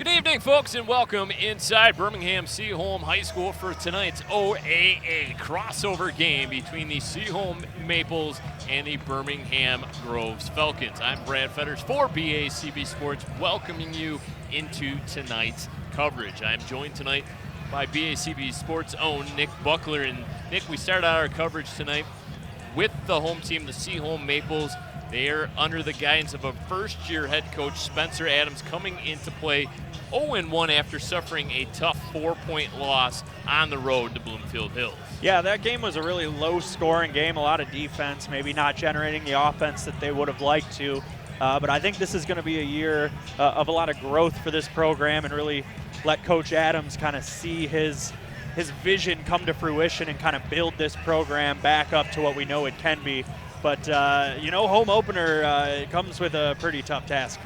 Good evening, folks, and welcome inside Birmingham Seaholm High School for tonight's OAA crossover game between the Seaholm Maples and the Birmingham Groves Falcons. I'm Brad Fetters for BACB Sports, welcoming you into tonight's coverage. I'm joined tonight by BACB Sports' own Nick Buckler. And Nick, we start out our coverage tonight with the home team, the Seaholm Maples. They are under the guidance of a first-year head coach, Spencer Adams, coming into play 0-1 after suffering a tough 4-point loss on the road to Bloomfield Hills. Yeah, that game was a really low-scoring game, a lot of defense, maybe not generating the offense that they would have liked to. But I think this is going to be a year of a lot of growth for this program and really let Coach Adams kind of see his vision come to fruition and kind of build this program back up to what we know it can be. But, home opener comes with a pretty tough task.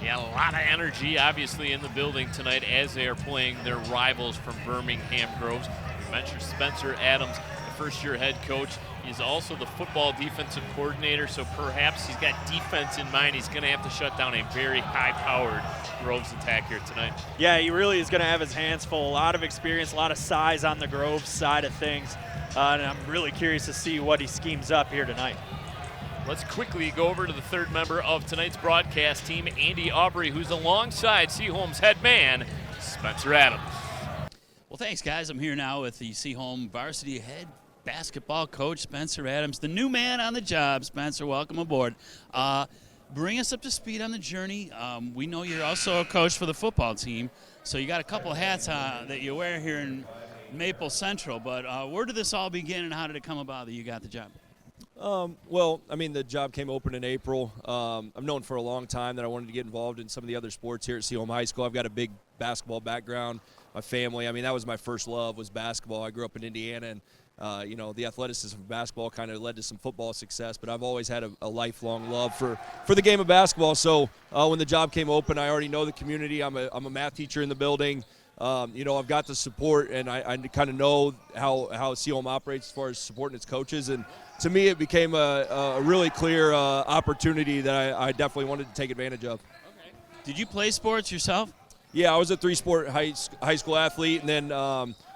Yeah, a lot of energy, obviously, in the building tonight as they are playing their rivals from Birmingham Groves. You mentioned Spencer Adams, the first-year head coach. He's also the football defensive coordinator, so perhaps he's got defense in mind. He's going to have to shut down a very high-powered Groves attack here tonight. Yeah, he really is going to have his hands full. A lot of experience, a lot of size on the Groves side of things. And I'm really curious to see what he schemes up here tonight. Let's quickly go over to the third member of tonight's broadcast team, Andy Aubrey, who's alongside Seaholm's head man, Spencer Adams. Well, thanks, guys. I'm here now with the Seaholm varsity head basketball coach, Spencer Adams, the new man on the job. Spencer, welcome aboard. Bring us up to speed on the journey. We know you're also a coach for the football team, so you got a couple hats that you wear here in Maple Central, but where did this all begin and how did it come about that you got the job? The job came open in April. I've known for a long time that I wanted to get involved in some of the other sports here at Seaholm High School. I've got a big basketball background. My family, that was my first love, was basketball. I grew up in Indiana, and the athleticism of basketball kind of led to some football success, but I've always had a lifelong love for the game of basketball. So when the job came open, I already know the community. I'm a math teacher in the building. I've got the support, and I kind of know how Seaholm operates as far as supporting its coaches. And to me, it became a really clear opportunity that I definitely wanted to take advantage of. Okay. Did you play sports yourself? Yeah, I was a three-sport high school athlete, and then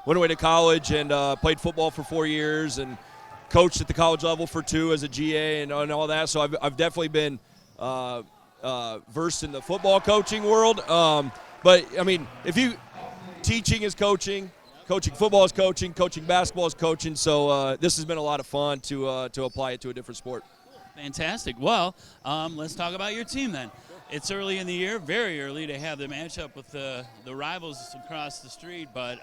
went away to college and played football for 4 years and coached at the college level for 2 as a GA and all that. So I've definitely been versed in the football coaching world. Teaching is coaching football is coaching basketball is coaching. So this has been a lot of fun to apply it to a different sport. Fantastic. Well, let's talk about your team then. It's early in the year, very early to have the matchup with the rivals across the street, but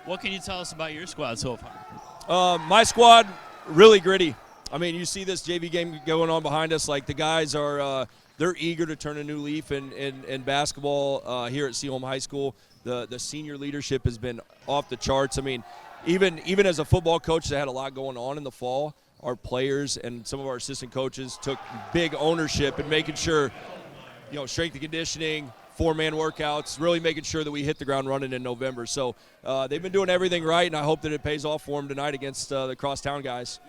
what can you tell us about your squad so far? My squad, really gritty. You see this JV game going on behind us. Like, the guys are they're eager to turn a new leaf in basketball here at Seaholm High School. The senior leadership has been off the charts. Even as a football coach that had a lot going on in the fall, our players and some of our assistant coaches took big ownership in making sure, strength and conditioning, 4-man workouts, really making sure that we hit the ground running in November. So they've been doing everything right, and I hope that it pays off for them tonight against the crosstown guys.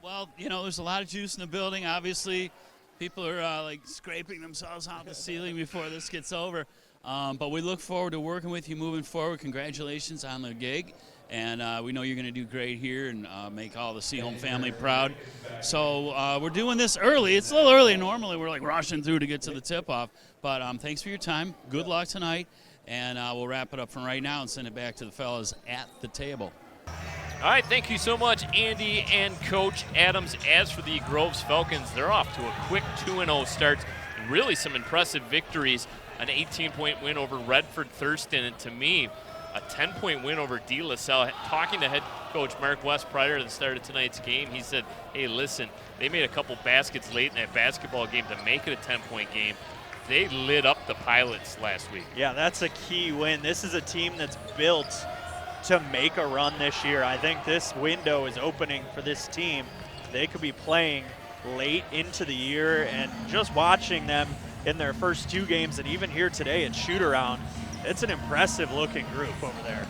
Well, there's a lot of juice in the building. Obviously, people are scraping themselves off the ceiling before this gets over. But we look forward to working with you moving forward. Congratulations on the gig. And we know you're going to do great here and make all the Seaholm family proud. So we're doing this early. It's a little early. Normally we're rushing through to get to the tip-off. But thanks for your time. Good luck tonight. And we'll wrap it up from right now and send it back to the fellas at the table. All right, thank you so much, Andy and Coach Adams. As for the Groves Falcons, they're off to a quick 2-0 start. Really some impressive victories. An 18-point win over Redford Thurston, and to me, a 10-point win over De La Salle. Talking to head coach Mark West prior to the start of tonight's game, he said, hey, listen, they made a couple baskets late in that basketball game to make it a 10-point game. They lit up the Pilots last week. Yeah, that's a key win. This is a team that's built to make a run this year. I think this window is opening for this team. They could be playing late into the year, and just watching them in their first 2 games and even here today at shoot-around, it's an impressive-looking group over there.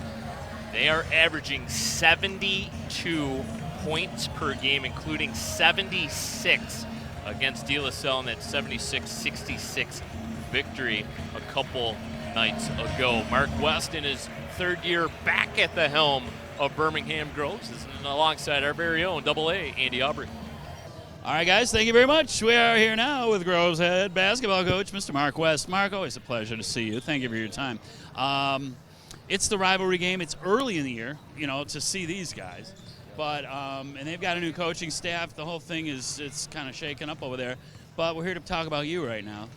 They are averaging 72 points per game, including 76 against De La Salle in that 76-66 victory a couple nights ago. Mark West, in his third year back at the helm of Birmingham Groves, is alongside our very own AA, Andy Aubrey. All right, guys, thank you very much. We are here now with Groves head basketball coach, Mr. Mark West. Mark, always a pleasure to see you. Thank you for your time. It's the rivalry game. It's early in the year, to see these guys. But and they've got a new coaching staff. The whole thing it's kind of shaken up over there. But we're here to talk about you right now.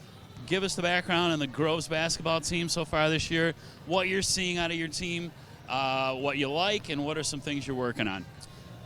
Give us the background on the Groves basketball team so far this year, what you're seeing out of your team, what you like, and what are some things you're working on.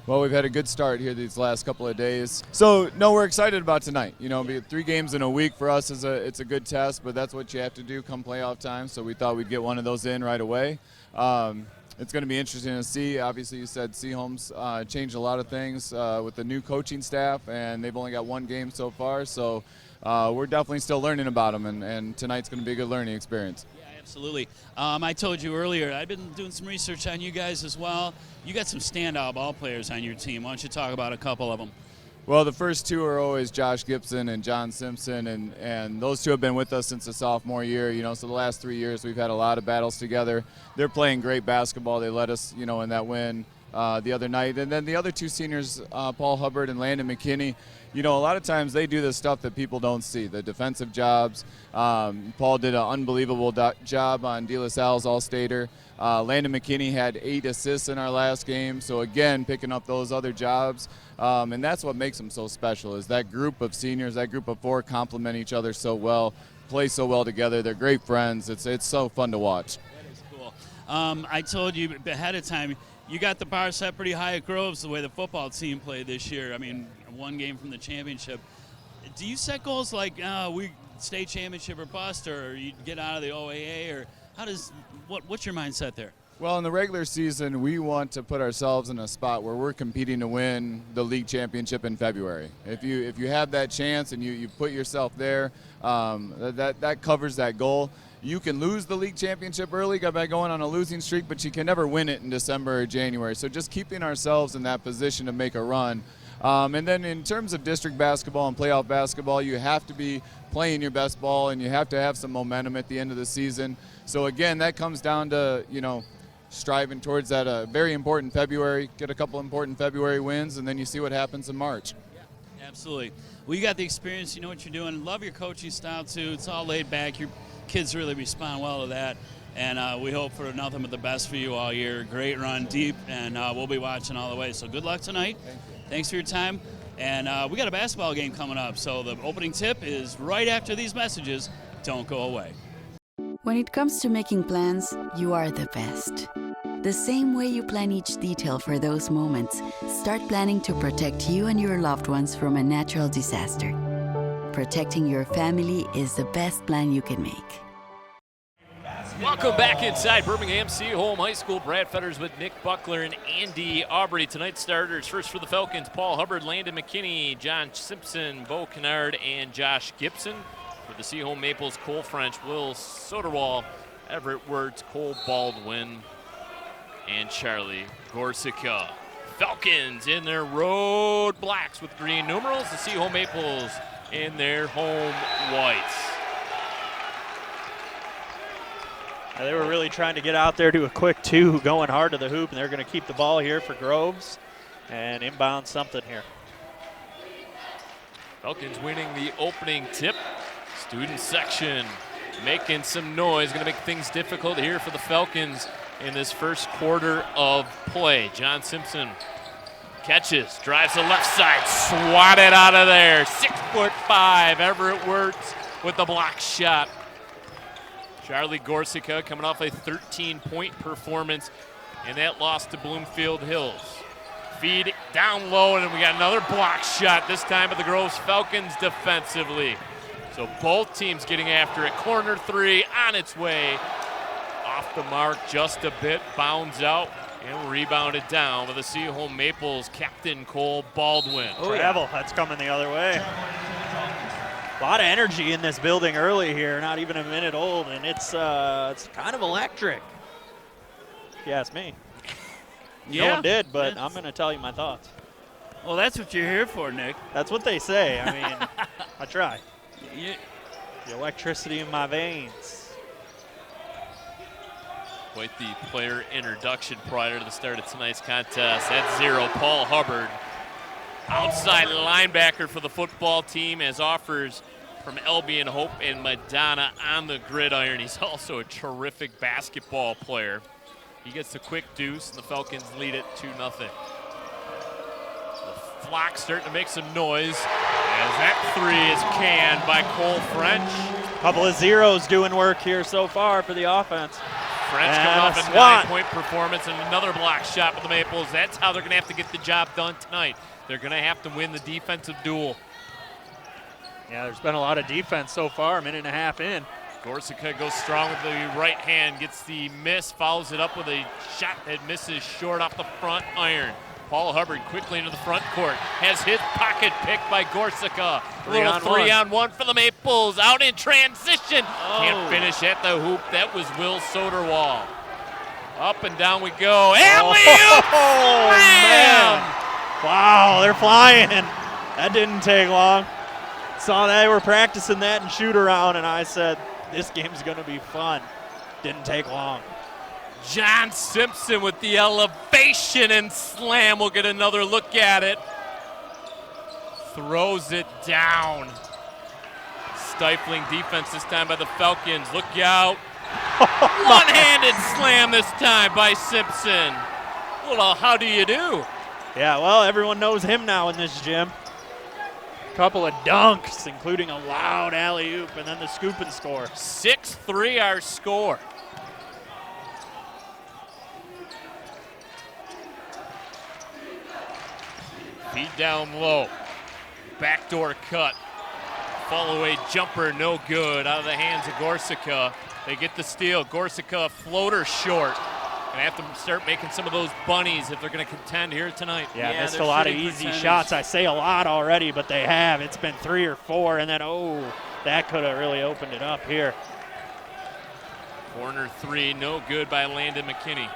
Well, we've had a good start here these last couple of days. So, no, we're excited about tonight. 3 games in a week for us it's a good test, but that's what you have to do come playoff time. So we thought we'd get one of those in right away. It's going to be interesting to see. Obviously, you said Seaholm's changed a lot of things with the new coaching staff, and they've only got 1 game so far. So we're definitely still learning about them, and tonight's going to be a good learning experience. Absolutely. I told you earlier, I've been doing some research on you guys as well. You got some standout ball players on your team. Why don't you talk about a couple of them? Well, the first 2 are always Josh Gibson and John Simpson, and those 2 have been with us since the sophomore year. So the last 3 years we've had a lot of battles together. They're playing great basketball. They led us, in that win the other night. And then the other 2 seniors, Paul Hubbard and Landon McKinney, a lot of times they do the stuff that people don't see, the defensive jobs. Paul did an unbelievable job on De La Salle's All-Stater. Landon McKinney had 8 assists in our last game, so again, picking up those other jobs. And that's what makes them so special, is that group of seniors, that group of 4 complement each other so well, play so well together. They're great friends. It's so fun to watch. That is cool. I told you ahead of time, you got the bar set pretty high at Groves the way the football team played this year. 1 game from the championship. Do you set goals like we state championship or bust, or you get out of the OAA, or what's your mindset there? Well, in the regular season, we want to put ourselves in a spot where we're competing to win the league championship in February. If you have that chance and you put yourself there, that covers that goal. You can lose the league championship early by going on a losing streak, but you can never win it in December or January. So just keeping ourselves in that position to make a run. And then in terms of district basketball and playoff basketball, you have to be playing your best ball, and you have to have some momentum at the end of the season. So again, that comes down to, striving towards that very important February, get a couple important February wins, and then you see what happens in March. Yeah, absolutely. Well, you got the experience, you know what you're doing. Love your coaching style, too. It's all laid back. Your kids really respond well to that. And we hope for nothing but the best for you all year. Great run, deep, and we'll be watching all the way. So good luck tonight. Thank you. Thanks for your time. And we got a basketball game coming up. So the opening tip is right after these messages. Don't go away. When it comes to making plans, you are the best. The same way you plan each detail for those moments, start planning to protect you and your loved ones from a natural disaster. Protecting your family is the best plan you can make. Welcome back inside Birmingham Seaholm High School. Brad Fetters with Nick Buckler and Andy Aubrey. Tonight's starters, first for the Falcons, Paul Hubbard, Landon McKinney, John Simpson, Bo Kennard, and Josh Gibson. For the Seaholm Maples, Cole French, Will Soderwall, Everett Wirtz, Cole Baldwin, and Charlie Gorsica. Falcons in their road blacks with green numerals. The Seaholm Maples in their home whites. They were really trying to get out there to a quick 2, going hard to the hoop, and they're going to keep the ball here for Groves and inbound something here. Falcons winning the opening tip. Student section making some noise. Going to make things difficult here for the Falcons in this first quarter of play. John Simpson catches, drives the left side, swatted out of there. 6'5", Everett Wirtz with the block shot. Charlie Gorsica coming off a 13-point performance in that loss to Bloomfield Hills. Feed down low, and we got another block shot, this time by the Groves Falcons defensively. So both teams getting after it. Corner 3 on its way. Off the mark just a bit, bounds out, and rebounded down by the Seaholm Maples captain Cole Baldwin. Travel, that's coming the other way. A lot of energy in this building early here, not even a minute old, and it's kind of electric, if you ask me. Yeah, no one did, but I'm going to tell you my thoughts. Well, that's what you're here for, Nick. That's what they say. I mean, I try. You, The electricity in my veins. Quite the player introduction prior to the start of tonight's contest. At 0, Paul Hubbard. Outside linebacker for the football team, as offers from Albion Hope and Madonna on the gridiron. He's also a terrific basketball player. He gets the quick deuce, and the Falcons lead it 2-0. The Flock starting to make some noise as that 3 is canned by Cole French. Couple of zeros doing work here so far for the offense. French And coming off a a swat. 9-point performance and another block shot with the Maples. That's how they're going to have to get the job done tonight. They're going to have to win the defensive duel. Yeah, there's been a lot of defense so far, a minute and a half in. Gorsica goes strong with the right hand, gets the miss, follows it up with a shot that misses short off the front iron. Paul Hubbard quickly into the front court, has his pocket picked by Gorsica. A little 3-on-1 for the Maples, out in transition. Can't finish at the hoop. That was Will Soderwall. Up and down we go. Alley-oop! Oh, man. Wow, they're flying. That didn't take long. Saw they were practicing that and shoot around, and I said, this game's going to be fun. Didn't take long. John Simpson with the elevation and slam. We'll get another look at it. Throws it down. Stifling defense this time by the Falcons. Look out. One-handed slam this time by Simpson. Well, how do you do? Yeah, well, everyone knows him now in this gym. Couple of dunks, including a loud alley-oop, and then the scoop and score. 6-3 our score. Feed down low. Backdoor cut. Fall away jumper, no good. Out of the hands of Gorsica. They get the steal. Gorsica floater short. Gonna have to start making some of those bunnies if they're gonna contend here tonight. Yeah, missed a lot of easy shots. I say a lot already, but they have. It's been 3 or 4, and then, that could have really opened it up here. Corner 3, no good by Landon McKinney.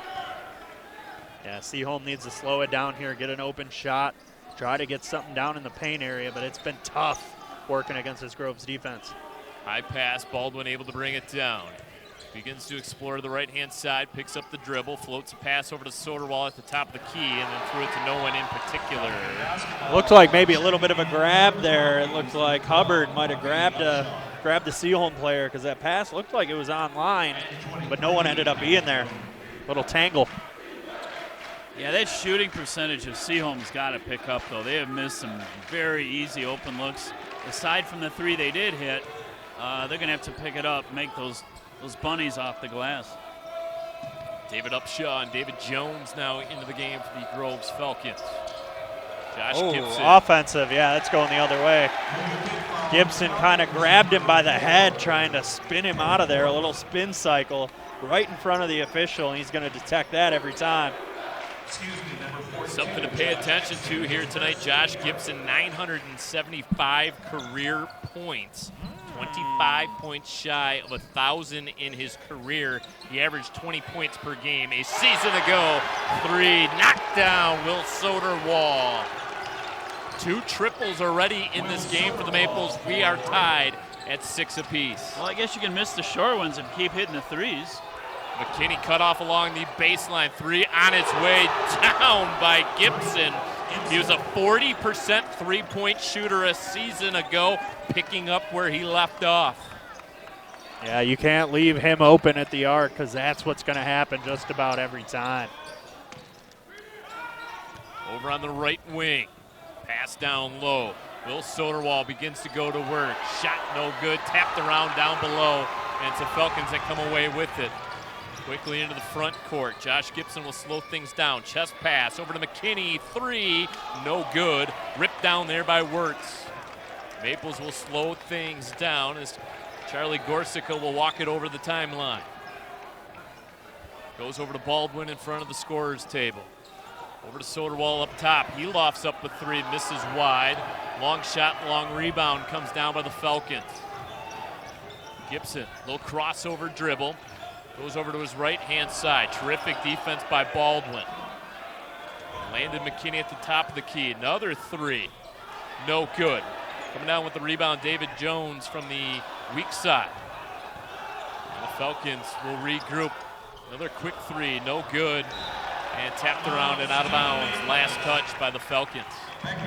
Yeah, Seaholm needs to slow it down here, get an open shot, try to get something down in the paint area, but it's been tough working against this Groves defense. High pass, Baldwin able to bring it down. Begins to explore the right-hand side, picks up the dribble, floats a pass over to Soderwall at the top of the key, and then threw it to no one in particular. Looked like maybe a little bit of a grab there. It looked like Hubbard might have grabbed the Seaholm player, because that pass looked like it was online, but no one ended up being there. Little tangle. Yeah, that shooting percentage of Seaholm's got to pick up, though. They have missed some very easy open looks. Aside from the 3 they did hit, they're going to have to pick it up, make those bunnies off the glass. David Upshaw and David Jones now into the game for the Groves Falcons. Josh Gibson. Offensive, yeah, that's going the other way. Gibson kind of grabbed him by the head, trying to spin him out of there, a little spin cycle right in front of the official, and he's going to detect that every time. Something to pay attention to here tonight. Josh Gibson, 975 career points. 25 points shy of 1,000 in his career. He averaged 20 points per game a season ago. 3 knocked down Will Soderwall. 2 triples already in this game for the Maples. We are tied at 6 apiece. Well, I guess you can miss the short ones and keep hitting the 3s. McKinney cut off along the baseline. 3 on its way down by Gibson. He was a 40% three-point shooter a season ago, picking up where he left off. Yeah, you can't leave him open at the arc, because that's what's going to happen just about every time. Over on the right wing. Pass down low. Will Soderwall begins to go to work. Shot no good. Tapped around down below. And it's the Falcons that come away with it. Quickly into the front court. Josh Gibson will slow things down. Chest pass over to McKinney. 3, no good. Ripped down there by Wirtz. Maples will slow things down as Charlie Gorsica will walk it over the timeline. Goes over to Baldwin in front of the scorer's table. Over to Soderwall up top. He lofts up with 3, misses wide. Long shot, long rebound comes down by the Falcons. Gibson, little crossover dribble. Goes over to his right-hand side. Terrific defense by Baldwin. Landon McKinney at the top of the key. Another 3. No good. Coming down with the rebound, David Jones from the weak side. And the Falcons will regroup. Another quick three, no good. And tapped around and out of bounds. Last touch by the Falcons.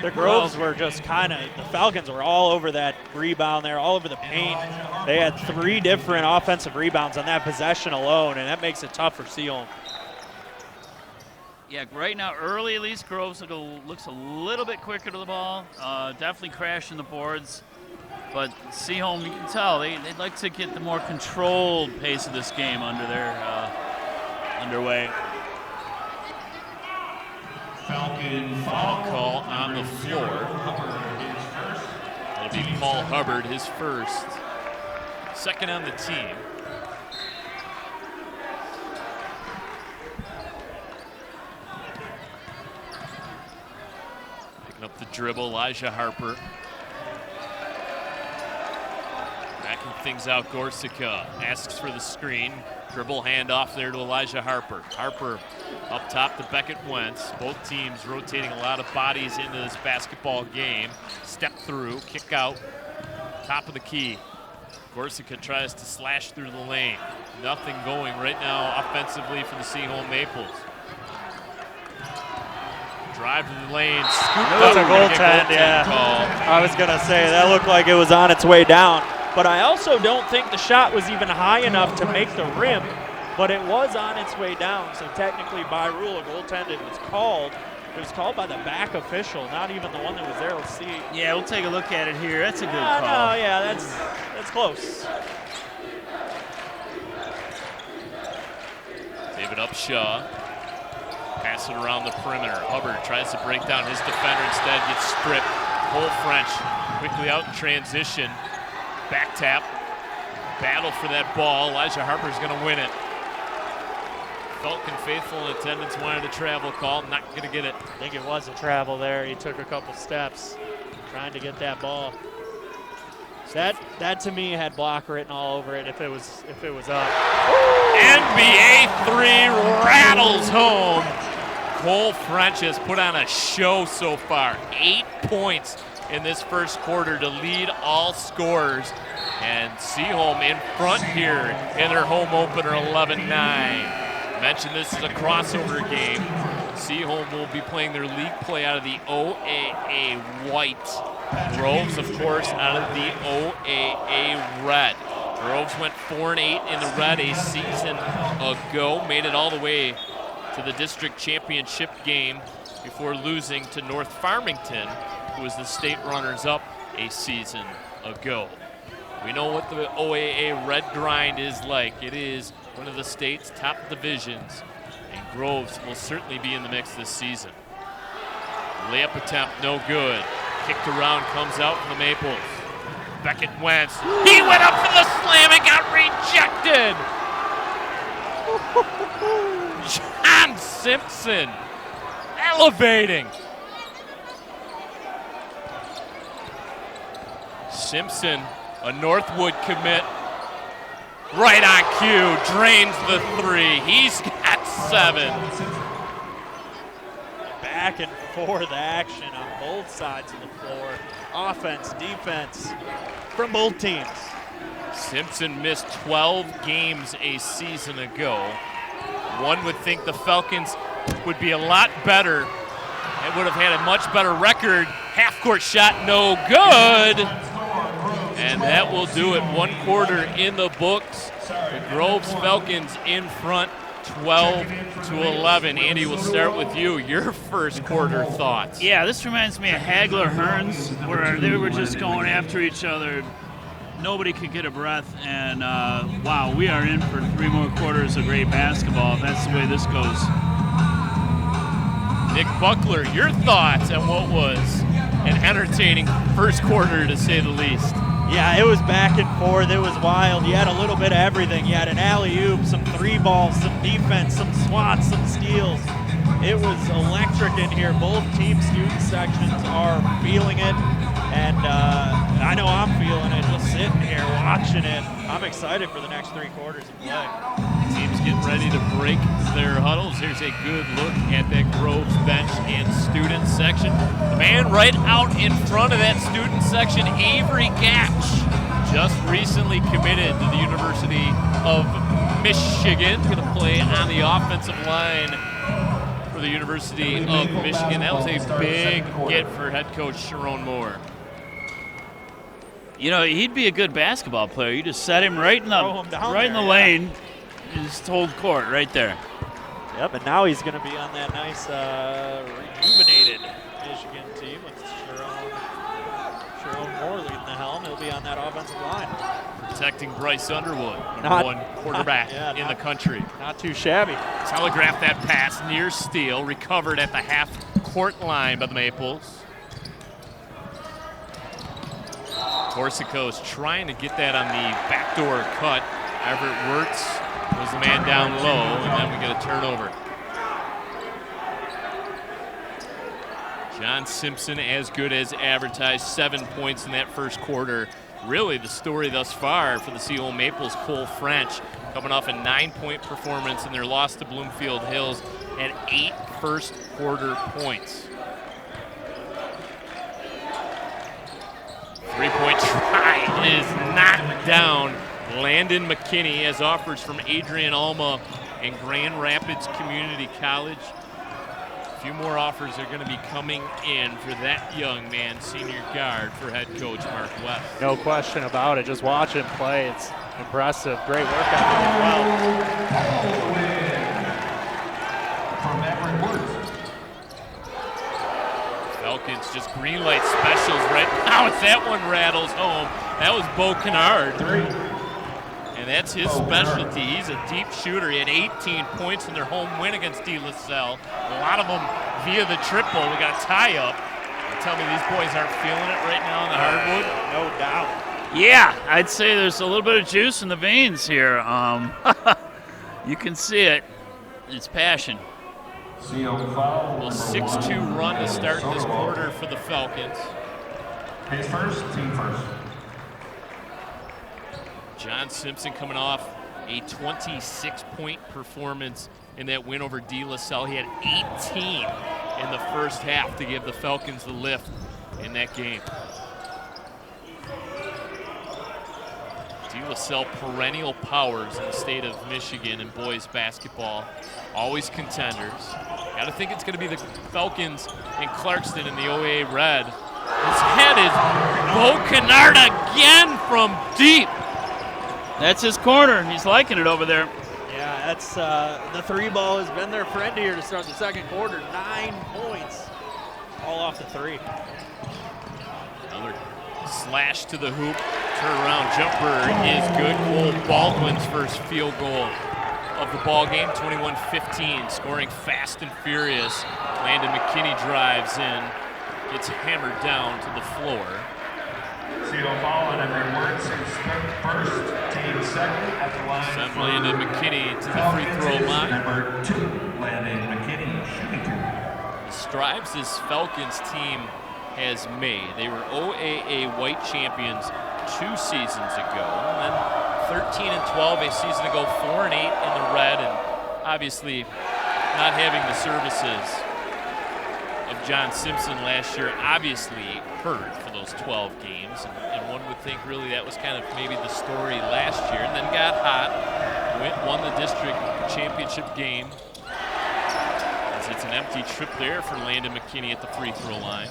The Groves were just the Falcons were all over that rebound there, all over the paint. They had 3 different offensive rebounds on that possession alone, and that makes it tough for Seaholm. Yeah, right now, early at least, Groves looks a little bit quicker to the ball. Definitely crashing the boards. But Seaholm, you can tell, they'd like to get the more controlled pace of this game underway. Falcon foul call on the floor. It'll be Paul Hubbard, his first. Second on the team. Picking up the dribble, Elijah Harper. Backing things out, Gorsica asks for the screen. Dribble handoff there to Elijah Harper. Harper up top to Beckett Wentz. Both teams rotating a lot of bodies into this basketball game. Step through, kick out, top of the key. Gorsica tries to slash through the lane. Nothing going right now offensively for the Seaholm Maples. Drive to the lane, scoop up. That's a goaltend, yeah. Call. I was going to say, that looked like it was on its way down. But I also don't think the shot was even high enough to make the rim, but it was on its way down. So technically, by rule, a goaltend, it was called. It was called by the back official, not even the one that was there. Let's see. Yeah, we'll take a look at it here. That's a good call. No, yeah, that's close. David Upshaw. Pass it around the perimeter. Hubbard tries to break down his defender, instead gets stripped. Cole French quickly out in transition. Back tap. Battle for that ball. Elijah Harper's going to win it. Falcon faithful in attendance wanted a travel call. Not going to get it. I think it was a travel there. He took a couple steps trying to get that ball. That to me had block written all over it if it was up. NBA 3 rattles home. Cole French has put on a show so far. 8 points in this first quarter to lead all scorers. And Seaholm in front here in their home opener 11-9. Mentioned this is a crossover game. Seaholm will be playing their league play out of the OAA white. Groves, of course, out of the OAA red. Groves went 4-8 in the red a season ago. Made it all the way to the district championship game before losing to North Farmington, who was the state runners-up a season ago. We know what the OAA red grind is like. It is one of the state's top divisions, and Groves will certainly be in the mix this season. Layup attempt, no good. Kicked around, comes out from the Maples. Beckett Wentz. He went up for the slam and got rejected. John Simpson elevating. Simpson, a Northwood commit, right on cue, drains the 3. He's got 7. Back and forth action on both sides of the floor. Offense, defense from both teams. Simpson missed 12 games a season ago. One would think the Falcons would be a lot better and would have had a much better record. Half-court shot, no good. And that will do it. 1 quarter in the books. The Groves Falcons in front, 12-11. Andy, we'll start with you. Your first quarter thoughts. Yeah, this reminds me of Hagler Hearns, where they were just going after each other. Nobody could get a breath, and wow, we are in for 3 more quarters of great basketball if that's the way this goes. Nick Buckler, your thoughts on what was an entertaining first quarter, to say the least. Yeah, it was back and forth. It was wild. You had a little bit of everything. You had an alley-oop, some 3 balls, some defense, some swats, some steals. It was electric in here. Both team student sections are feeling it, and I know I'm feeling it just sitting here watching it. I'm excited for the next 3 quarters of play. Teams getting ready to break their huddles. Here's a good look at that Groves bench and student section. The man right out in front of that student section, Avery Gatch, just recently committed to the University of Michigan. Going to play on the offensive line for the University of Michigan. That was a big get for head coach Sharon Moore. You know, he'd be a good basketball player. You just set him right in the lane. You just hold court right there. Yep, and now he's going to be on that nice rejuvenated Michigan team with Sharon Moore leading the helm. He'll be on that offensive line. Protecting Bryce Underwood, number one quarterback in the country. Not too shabby. Telegraphed that pass near steal, recovered at the half-court line by the Maples. Corsico's trying to get that on the backdoor cut. Everett Wirtz was the man down low, and then we get a turnover. John Simpson, as good as advertised, 7 points in that first quarter. Really the story thus far for the Seaholm Maples. Cole French coming off a 9-point performance in their loss to Bloomfield Hills at 8 first quarter points. Three-point try is knocked down. Landon McKinney has offers from Adrian Alma and Grand Rapids Community College. A few more offers are going to be coming in for that young man, senior guard for head coach Mark West. No question about it. Just watch him play. It's impressive. Great work ethic as well. Falcons just green light specials right now. It's that one rattles home. That was Bo Kennard. And that's his specialty. He's a deep shooter. He had 18 points in their home win against De La Salle. A lot of them via the triple. We got a tie-up. Tell me these boys aren't feeling it right now on the hardwood? No doubt. Yeah, I'd say there's a little bit of juice in the veins here. You can see it. It's passion. Well, 6-2 run to start this quarter for the Falcons. Pace first, team first. John Simpson coming off a 26-point performance in that win over De La Salle. He had 18 in the first half to give the Falcons the lift in that game. De La Salle, perennial powers in the state of Michigan in boys basketball, always contenders. Got to think it's going to be the Falcons in Clarkston in the OA red. His head is Bo Kennard again from deep. That's his corner. He's liking it over there. Yeah, that's the three ball has been their friend here to start the second quarter. 9 points, all off the three. Another slash to the hoop. Turnaround jumper is good. Cole Baldwin's first field goal of the ball game, 21-15, scoring fast and furious. Landon McKinney drives in, gets hammered down to the floor. Seaholm ball and Everett Wirtz first, team second at the line. Send Landon McKinney to the free throw line. Number 2, Landon McKinney, shooting 2. The strides this Falcons team has made. They were OAA white champions 2 seasons ago, and then 13-12 a season ago, 4-8 in the red, and obviously not having the services of John Simpson last year obviously hurt for those 12 games, and one would think really that was kind of maybe the story last year, and then got hot, won the district championship game, as it's an empty trip there for Landon McKinney at the free throw line.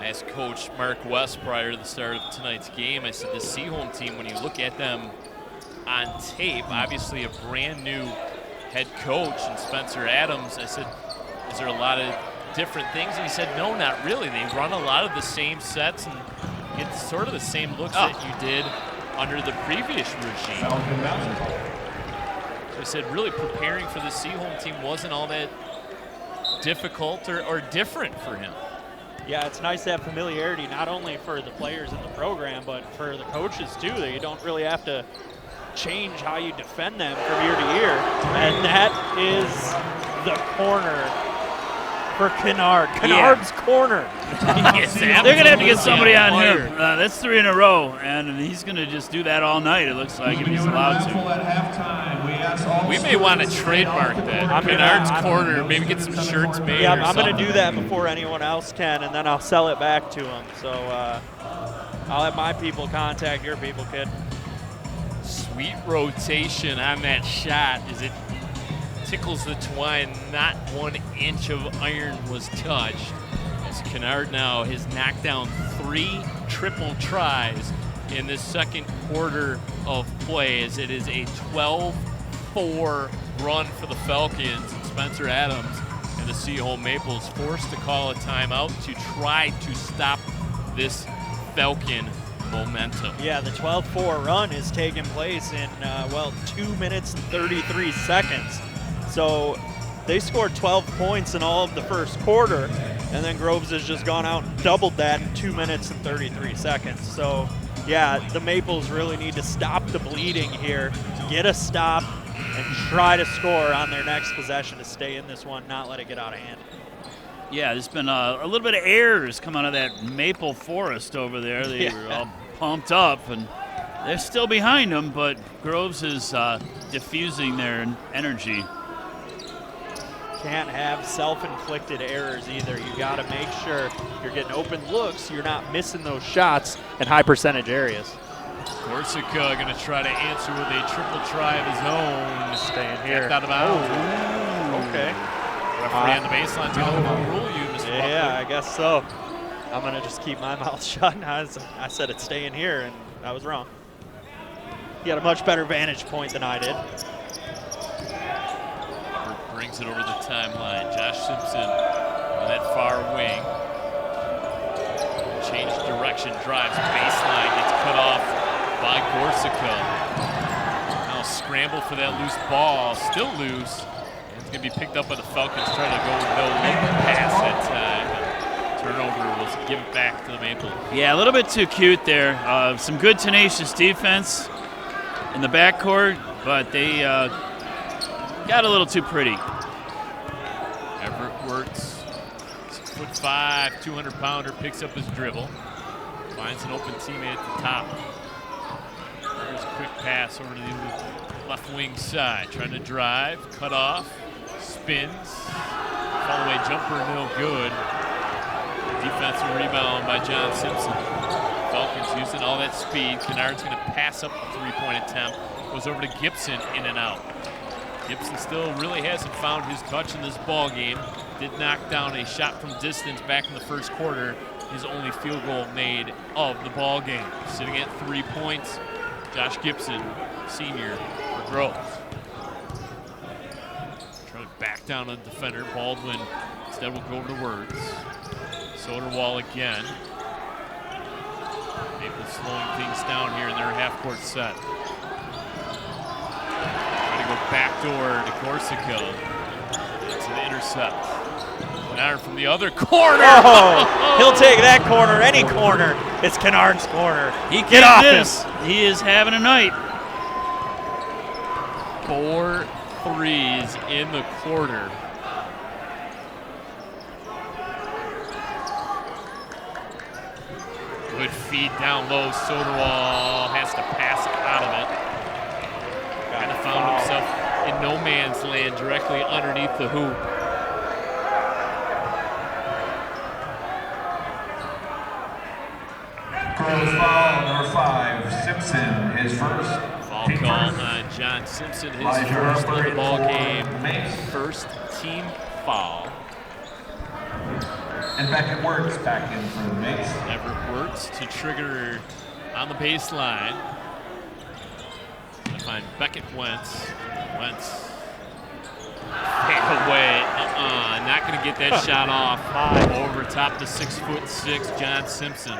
I asked Coach Mark West prior to the start of tonight's game, I said the Seaholm team, when you look at them on tape, obviously a brand new head coach and Spencer Adams, I said, is there a lot of different things? And he said, no, not really. They run a lot of the same sets and get sort of the same looks that you did under the previous regime. So I said, really preparing for the Seaholm team wasn't all that difficult or different for him. Yeah, it's nice to have familiarity, not only for the players in the program, but for the coaches too, that you don't really have to change how you defend them from year to year. And that is the corner for Kennard. Kennard's corner. They're going to have to get somebody on him. That's 3 in a row, and he's going to just do that all night, it looks like, if he's allowed to. At halftime, we pass all We may want to trademark that. Kennard's Corner, maybe get some shirts made. Yeah, or I'm going something. to do that before anyone else can, and then I'll sell it back to them. So I'll have my people contact your people, kid. Sweet rotation on that shot as it tickles the twine. Not 1 inch of iron was touched. As Kennard now has knocked down 3 triple tries in this second quarter of play, as it is a 12-4 run for the Falcons. And Spencer Adams and the Seaholm Maples forced to call a timeout to try to stop this Falcon momentum. Yeah, the 12-4 run is taking place in, 2 minutes and 33 seconds. So they scored 12 points in all of the first quarter, and then Groves has just gone out and doubled that in 2 minutes and 33 seconds. So, yeah, the Maples really need to stop the bleeding here, get a stop, and try to score on their next possession to stay in this one, not let it get out of hand. Yeah, there's been a little bit of errors come out of that maple forest over there. They were all pumped up, and they're still behind them, but Groves is diffusing their energy. Can't have self-inflicted errors either. You got to make sure you're getting open looks, you're not missing those shots in high percentage areas. Corsica going to try to answer with a triple try of his own. Staying here. Out of bounds. Okay. Referee on the baseline is going to overrule you, Mr. Buckley. Yeah, I guess so. I'm going to just keep my mouth shut. I said it's staying here, and I was wrong. He had a much better vantage point than I did. Brings it over the timeline. Josh Simpson on that far wing. Change direction, drives baseline, gets cut off by Corsica. Now scramble for that loose ball, still loose. It's going to be picked up by the Falcons, trying to go no-look pass that time. Turnover was given back to the Maple. Yeah, a little bit too cute there. Some good tenacious defense in the backcourt, but they got a little too pretty. Everett Wirtz, 6'5", 200-pounder, picks up his dribble. Finds an open teammate at the top. Here's a quick pass over to the left wing side. Trying to drive, cut off, spins. Fall-away jumper, no good. Defensive rebound by John Simpson. Falcons using all that speed. Kennard's going to pass up the three-point attempt. Goes over to Gibson, in and out. Gibson still really hasn't found his touch in this ball game. Did knock down a shot from distance back in the first quarter. His only field goal made of the ball game. Sitting at 3 points, Josh Gibson, senior for Groves. Trying to back down on the defender. Baldwin instead will go over to Wirtz. Soderwall again. Maple slowing things down here in their half-court set. Trying to go backdoor to Corsica. That's an intercept. Kennard from the other corner. Oh, he'll take that corner, any corner. It's Kennard's corner. He Get off this. He is having a night. 4 threes in the quarter. Good feed down low. Soderwall has to pass out of it. Kind of found himself in no man's land directly underneath the hoop. Groves foul, number 5, Simpson, his first. Foul team call first. on John Simpson, his Elijah first of the Humphrey ball for game. Mace. First team foul. And Beckett Wirtz back in for the Mace. Everett Wirtz to trigger on the baseline. Gonna find Beckett Wentz. Wentz. Pick away. Not gonna get that shot off. Over top the 6'6" John Simpson.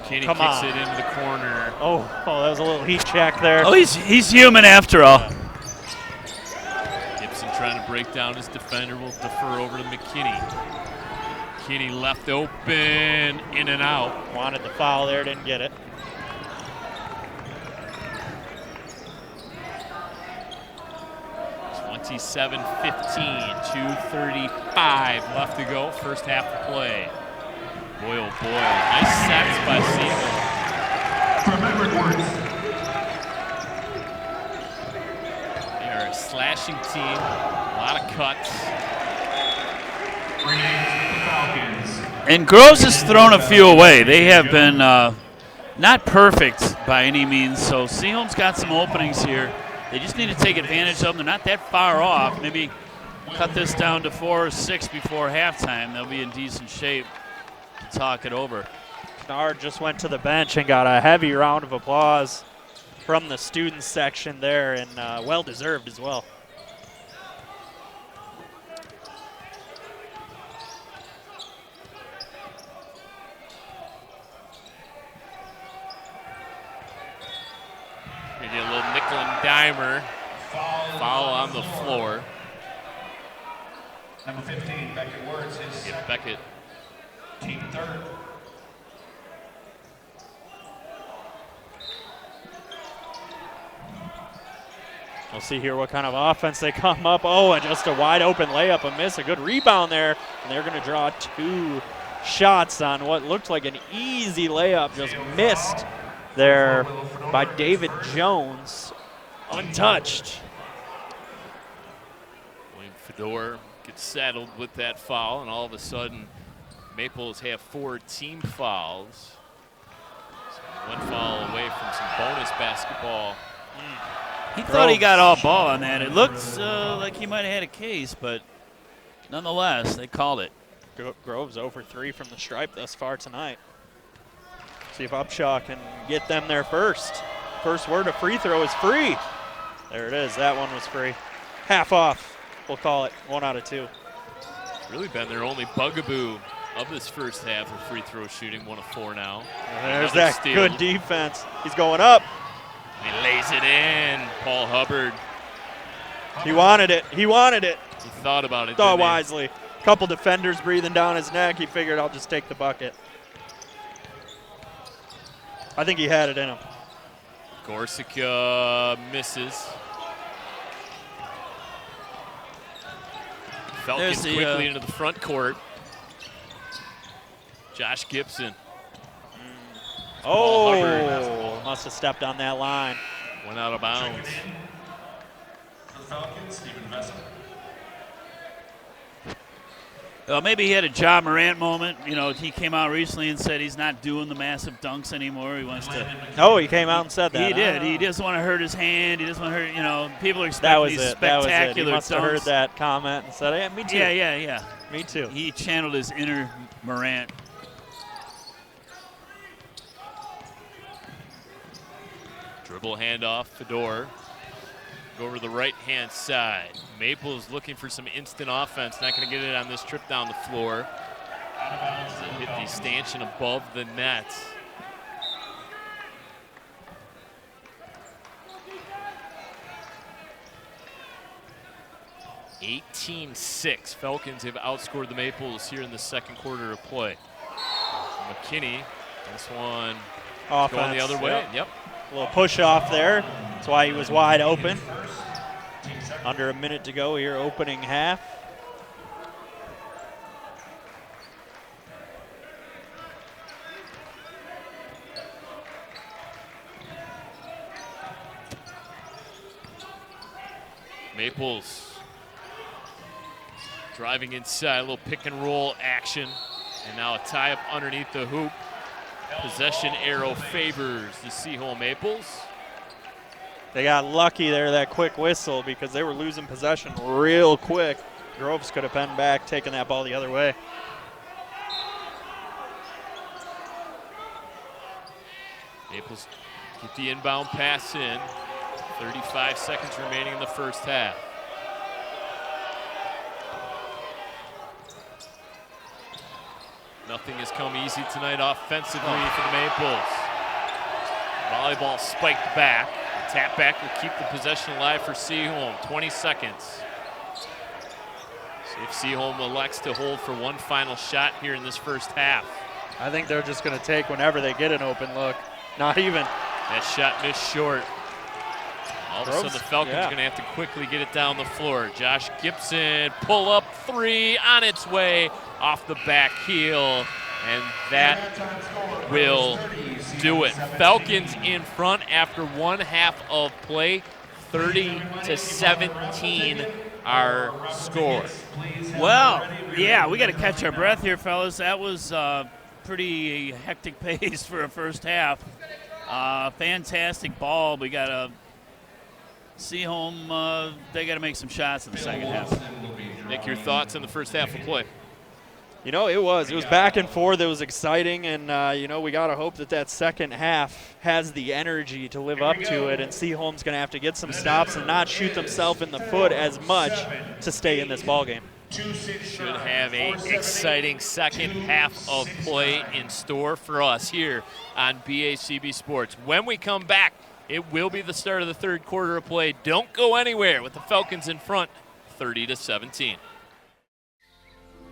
Kenny kicks it into the corner. Oh, that was a little heat check there. Oh, he's human after all. Gibson trying to break down his defender. Will defer over to McKinney. McKinney left open, in and out. Wanted the foul there, didn't get it. .27-15, 2:35 left to go. First half of play. Boy, oh boy, nice sets by Seaholm. From Everett Wirtz. slashing team, a lot of cuts. Falcons. And Groves has thrown a few away. They have been not perfect by any means, so Seaholm's got some openings here. They just need to take advantage of them. They're not that far off. Maybe cut this down to 4 or 6 before halftime. They'll be in decent shape to talk it over. Nard just went to the bench and got a heavy round of applause from the students section there, and well-deserved as well. They did a little nickel and dimer. Foul on the floor. Number 15, Beckett Words, his Get Beckett. team third. We'll see here what kind of offense they come up. Oh, and just a wide open layup, a miss, a good rebound there. And they're going to draw 2 shots on what looked like an easy layup, just missed there by David Jones, untouched. William Fedor gets saddled with that foul, and all of a sudden, Maples have 4 team fouls. So 1 foul away from some bonus basketball. He thought he got all ball on that. It looked like he might have had a case, but nonetheless, they called it. Groves 0 for 3 from the stripe thus far tonight. See if Upshaw can get them there first. First word of free throw is free. There it is. That one was free. Half off, we'll call it. 1 out of 2. It's really been their only bugaboo of this first half of free throw shooting. 1 of 4 now. There's Another that steal. good defense. He's going up. He lays it in. Paul Hubbard. He wanted it. He wanted it. He thought about it. Thought didn't he? wisely. Couple defenders breathing down his neck. He figured, I'll just take the bucket. I think he had it in him. Gorsica misses. Falcons There's the, quickly into the front court. Josh Gibson. Paul Oh, must have stepped on that line. Went out of bounds. For the Falcons, Stephen Messer. Well, maybe he had a Ja Morant moment. You know, he came out recently and said he's not doing the massive dunks anymore. He wants to. Oh, he came out and said that. He did. huh? He doesn't want to hurt his hand. He doesn't want to hurt. You know, people are That expecting was these it. That was it. spectacular He must have heard dunks. that comment and said, "Yeah, me too." Yeah. Me too. He channeled his inner Morant. Dribble handoff, Fedor. Go over to the right-hand side. Maples looking for some instant offense. Not going to get it on this trip down the floor. Hit the stanchion above the net. (18-6). Falcons have outscored the Maples here in the second quarter of play. McKinney, this one Offense, going the other way. Yep. A little push off there. That's why he was wide open. Under a minute to go here, opening half. Maples driving inside, a little pick and roll action. And now a tie up underneath the hoop. Possession arrow favors the Seaholm Maples. They got lucky there, that quick whistle, because they were losing possession real quick. Groves could have been back, taking that ball the other way. Maples get the inbound pass in. 35 seconds remaining in the first half. Nothing has come easy tonight offensively for the Maples. Volleyball spiked back. Tap back will keep the possession alive for Seaholm. 20 seconds. See if Seaholm elects to hold for one final shot here in this first half. I think they're just going to take whenever they get an open look. Not even. That shot missed short. All of a sudden the Falcons are going to have to quickly get it down the floor. Josh Gibson, pull up three on its way off the back heel, and that will do it. Falcons in front after one half of play, 30-17 our score. Well, yeah, we got to catch our breath here, fellas. That was pretty hectic pace for a first half. Fantastic ball. We got to Seaholm. They got to make some shots in the second half. Nick, your thoughts on the first half of play? You know, it was back and forth. It was exciting, and we got to hope that second half has the energy to live up to it, and Seaholm's going to have to get some stops and not shoot themselves in the foot as much to stay in this ball game. Should have a exciting second half of play in store for us here on BACB Sports. When we come back, it will be the start of the third quarter of play. Don't go anywhere with the Falcons in front, 30-17.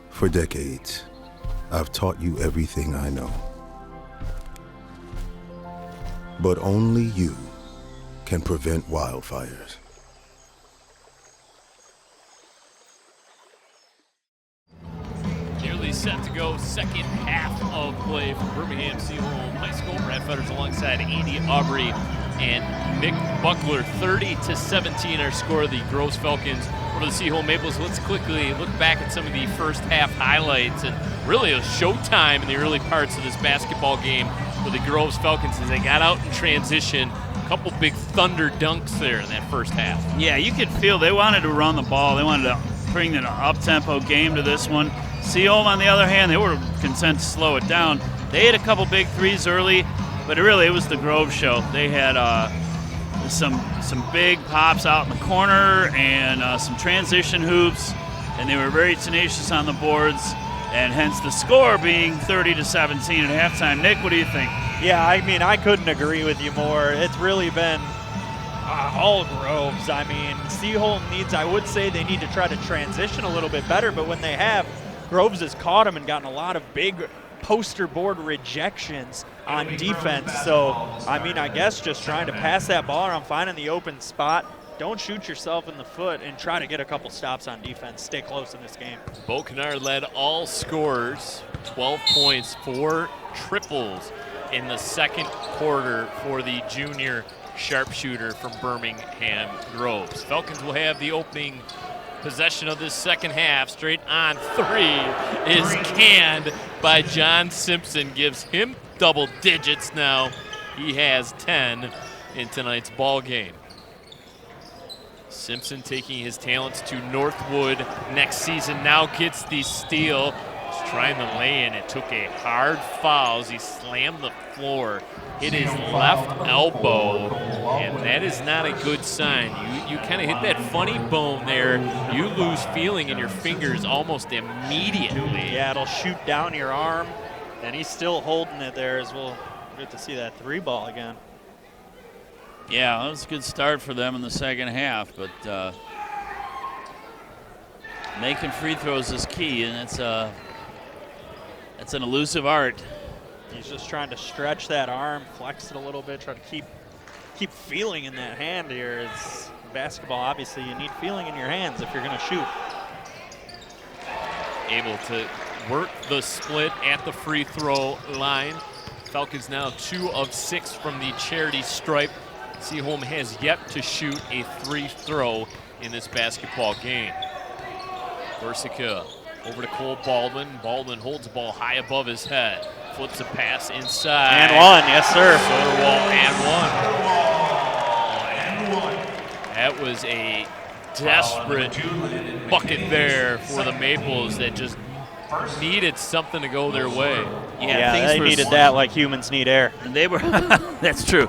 For decades, I've taught you everything I know. But only you can prevent wildfires. Nearly set to go, second half of play from Birmingham Seaholm High School. Brad Fetters alongside Andy Aubrey and Nick Buckler. 30-17 our score. The Groves Falcons over the Seaholm Maples. Let's quickly look back at some of the first half highlights, and really a showtime in the early parts of this basketball game for the Groves Falcons as they got out in transition. A couple big thunder dunks there in that first half. Yeah, you could feel they wanted to run the ball. They wanted to bring an up-tempo game to this one. Seaholm, on the other hand, they were content to slow it down. They had a couple big threes early, but it was the Grove show. They had some big pops out in the corner and some transition hoops, and they were very tenacious on the boards, and hence the score being 30-17 at halftime. Nick, what do you think? Yeah, I mean, I couldn't agree with you more. It's really been all Groves. I mean, Seaholm I would say they need to try to transition a little bit better, but when they have, Groves has caught them and gotten a lot of big poster board rejections on defense. So, I mean, I guess just trying to pass that ball around, finding the open spot. Don't shoot yourself in the foot and try to get a couple stops on defense. Stay close in this game. Bo Kennard led all scorers, 12 points, 4 triples in the second quarter for the junior sharpshooter from Birmingham Groves. Falcons will have the opening possession of this second half. Straight on three is canned by John Simpson. Gives him double digits now. He has 10 in tonight's ball game. Simpson taking his talents to Northwood next season. Now gets the steal. He's trying to lay in. It took a hard foul as he slammed the floor. Hit his left elbow, and that is not a good sign. You kind of hit that funny bone there. You lose feeling in your fingers almost immediately. Yeah, it'll shoot down your arm, and he's still holding it there as we'll get to see that three ball again. Yeah, that was a good start for them in the second half, but making free throws is key, and it's an elusive art. He's just trying to stretch that arm, flex it a little bit, try to keep feeling in that hand here. It's basketball, obviously, you need feeling in your hands if you're going to shoot. Able to work the split at the free throw line. Falcons now 2 of 6 from the charity stripe. Seaholm has yet to shoot a free throw in this basketball game. Corsica over to Cole Baldwin. Baldwin holds the ball high above his head. Flips a pass inside. And one, yes, sir. Soderwall and one. That was a desperate bucket there for the Maples that just needed something to go their way. Yeah, they needed that like humans need air. And they were, that's true.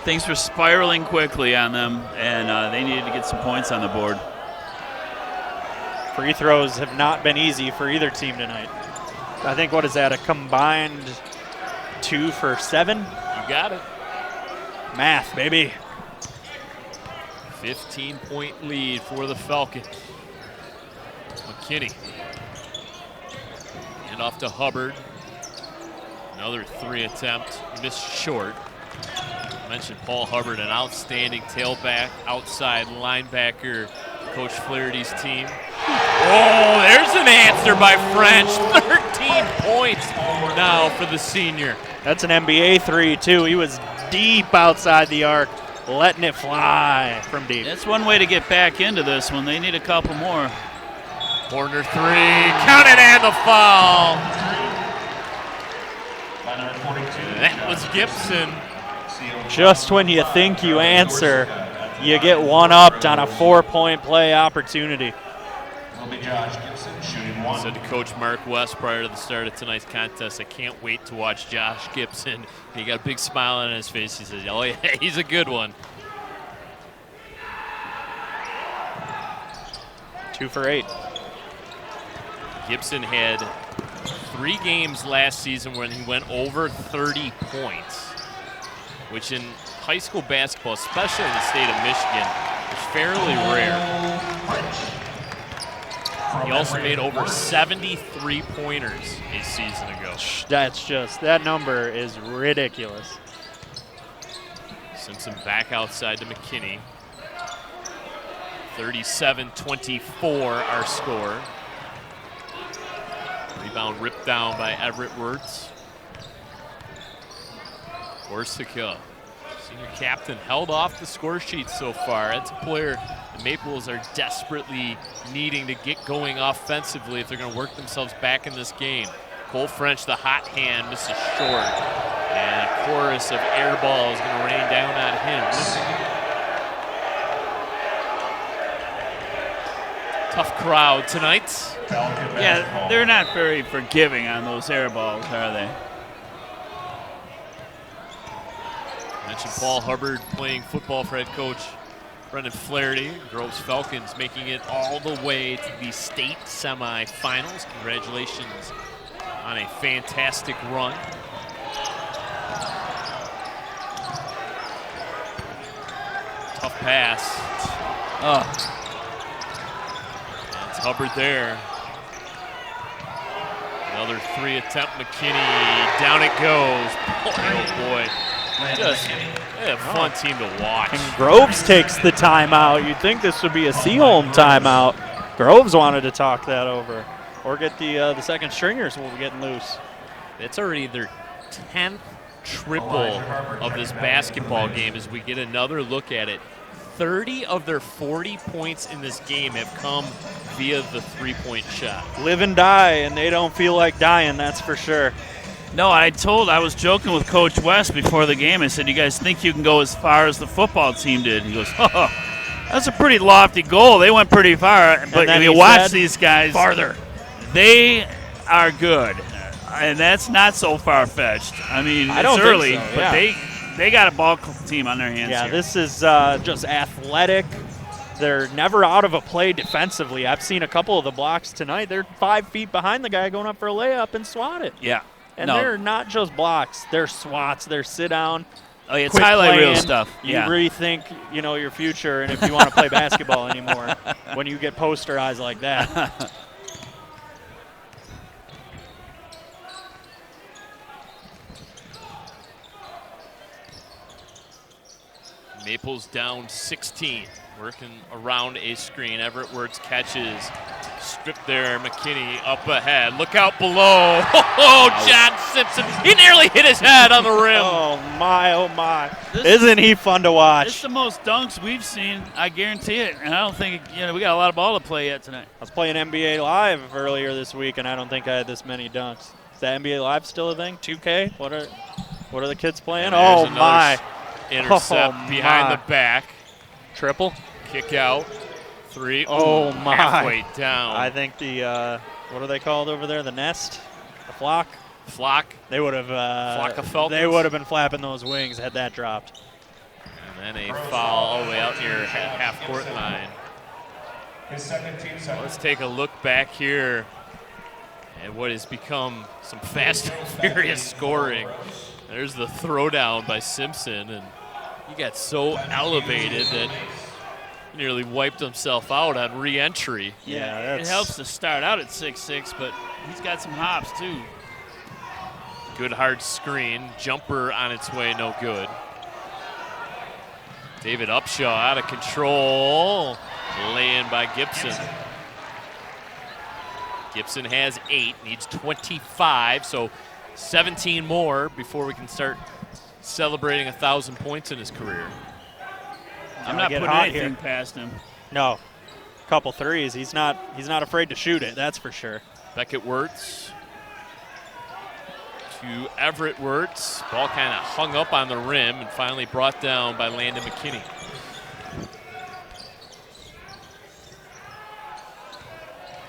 Things were spiraling quickly on them, and they needed to get some points on the board. Free throws have not been easy for either team tonight. I think, what is that, a combined 2 for 7? You got it. Math, baby. 15-point lead for the Falcons. McKinney. And off to Hubbard. Another 3 attempt, missed short. I mentioned Paul Hubbard, an outstanding tailback, outside linebacker, Coach Flaherty's team. Oh, there's an answer by French. 13 points now for the senior. That's an NBA 3, too. He was deep outside the arc. letting it fly from deep. That's one way to get back into this one. They need a couple more. Corner three, counted and the foul. That was Gibson. Just when you think you answer, you get one-upped on a 4-point play opportunity. Said to Coach Mark West prior to the start of tonight's contest, I can't wait to watch Josh Gibson. He got a big smile on his face. He says, oh yeah, he's a good one. 2 for 8. Gibson had 3 games last season when he went over 30 points, which in high school basketball, especially in the state of Michigan, is fairly rare. He also made over 73 pointers a season ago. That number is ridiculous. Simpson back outside to McKinney. 37-24 our score. Rebound ripped down by Everett Wirtz. Corsica, senior captain, held off the score sheet so far. That's a player the Maples are desperately needing to get going offensively if they're going to work themselves back in this game. Cole French, the hot hand, misses short. And a chorus of air balls going to rain down on him. Tough crowd tonight. Yeah, they're not very forgiving on those air balls, are they? Mentioned Paul Hubbard playing football for head coach Brendan Flaherty. Groves Falcons making it all the way to the state semifinals. Congratulations on a fantastic run. Tough pass. That's Hubbard there. Another 3 attempt, McKinney. Down it goes. Oh boy. Just a fun team to watch. And Groves takes the timeout. You'd think this would be a Seaholm timeout. Groves wanted to talk that over. Or get the second stringers will be getting loose. It's already their 10th triple of this basketball game as we get another look at it. 30 of their 40 points in this game have come via the three-point shot. Live and die, and they don't feel like dying, that's for sure. No, I was joking with Coach West before the game. I said, you guys think you can go as far as the football team did? He goes, oh, that's a pretty lofty goal. They went pretty far. But if you watch these guys, farther. They are good. And that's not so far-fetched. I mean, it's early, so, but they got a ball team on their hands here. This is just athletic. They're never out of a play defensively. I've seen a couple of the blocks tonight. They're 5 feet behind the guy going up for a layup and swat it. Yeah. And they're not just blocks. They're swats. They're sit-down. Oh, yeah, it's highlight reel stuff. You rethink, your future and if you want to play basketball anymore when you get posterized like that. Maples down 16, working around a screen. Everett Wirtz catches, stripped there. McKinney up ahead. Look out below. Oh, John Simpson. He nearly hit his head on the rim. Oh, my. Isn't he fun to watch? It's the most dunks we've seen, I guarantee it. And I don't think, we got a lot of ball to play yet tonight. I was playing NBA Live earlier this week, and I don't think I had this many dunks. Is that NBA Live still a thing? 2K? What are the kids playing? Oh, my. Intercept behind the back. Triple. Kick out. 3. Oh, my. Halfway down. I think the, what are they called over there? The nest? The flock? Flock. They would have, Flock of Falcons. They would have been flapping those wings had that dropped. And then a foul all the way out near half-court line. Let's take a look back here at what has become some fast and furious scoring. There's the throwdown by Simpson, and he got so elevated that he nearly wiped himself out on re-entry. Yeah, it helps to start out at 6'6", but he's got some hops too. Good hard screen, jumper on its way, no good. David Upshaw out of control, lay-in by Gibson. Gibson has 8, needs 25, so 17 more before we can start celebrating 1,000 points in his career. I'm not putting anything past him. No, couple threes. He's not afraid to shoot it. That's for sure. Beckett Wirtz to Everett Wirtz. Ball kind of hung up on the rim and finally brought down by Landon McKinney.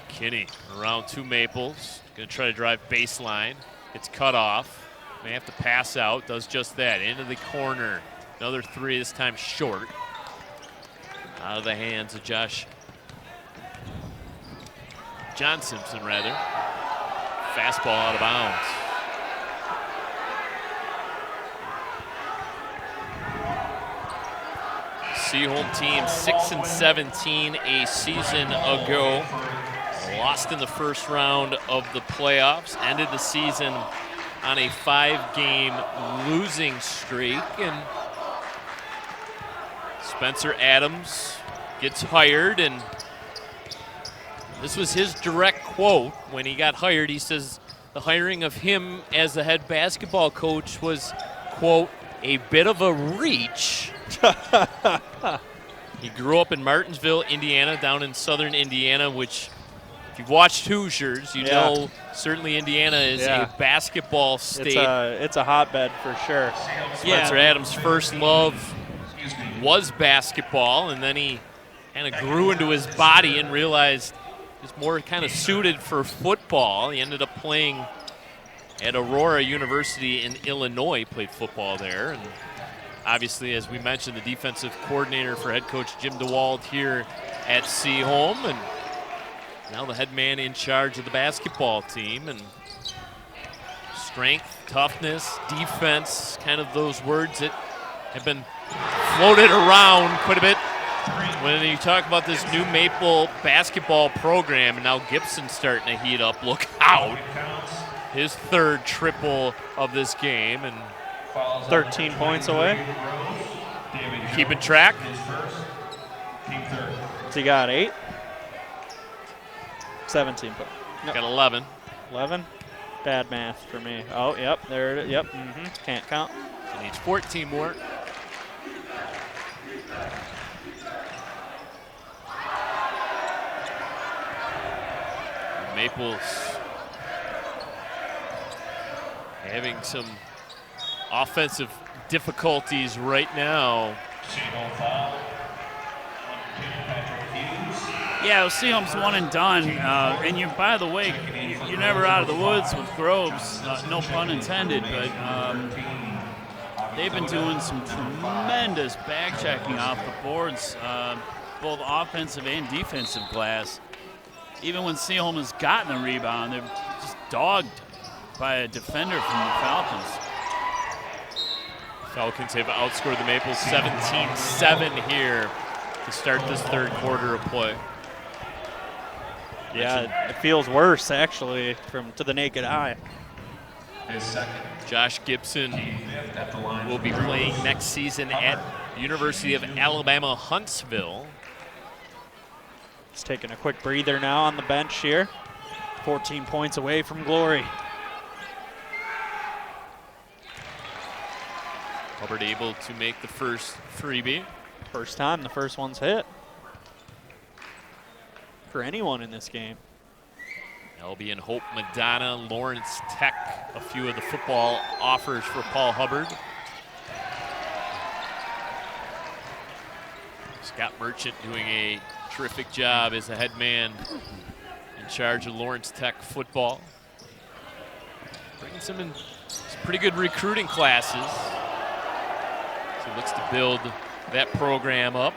McKinney around two Maples. Going to try to drive baseline. It's cut off. May have to pass out. Does just that. Into the corner. Another three, this time short. Out of the hands of John Simpson, rather. Fastball out of bounds. Seaholm team 6-17 a season ago. Lost in the first round of the playoffs. Ended the season on a 5-game losing streak. And Spencer Adams gets hired, and this was his direct quote when he got hired. He says the hiring of him as the head basketball coach was, quote, a bit of a reach. He grew up in Martinsville, Indiana, down in southern Indiana, which, if you've watched Hoosiers, you know certainly Indiana is a basketball state. It's a hotbed for sure. Spencer Adams' first love was basketball, and then he kind of grew into his body and realized he's more kind of suited for football. He ended up playing at Aurora University in Illinois, played football there. And obviously, as we mentioned, the defensive coordinator for head coach Jim DeWald here at Seaholm, and now the head man in charge of the basketball team. And strength, toughness, defense, kind of those words that have been floated around quite a bit when you talk about this new Maple basketball program. And now Gibson's starting to heat up. Look out. His third triple of this game, and 13 points away. Keeping track. So he got 8? 17 points. Got 11. 11? Bad math for me. Oh, yep, there it is. Yep, can't count. He needs 14 more. Maples having some offensive difficulties right now. Yeah, well, Seaholm's one and done. And you, by the way, you're never out of the woods with Groves, no pun intended, but they've been doing some tremendous back checking off the boards, both offensive and defensive glass. Even when Seaholm has gotten a rebound, they're just dogged by a defender from the Falcons. Falcons have outscored the Maples 17-7 here to start this third quarter of play. Yeah, it feels worse actually to the naked eye. Josh Gibson will be playing next season at University of Alabama, Huntsville. He's taking a quick breather now on the bench here. 14 points away from glory. Hubbard able to make the first freebie. First time the first one's hit for anyone in this game. LB and Hope Madonna, Lawrence Tech, a few of the football offers for Paul Hubbard. Scott Merchant doing a terrific job as the head man in charge of Lawrence Tech football. Bringing some pretty good recruiting classes. So looks to build that program up.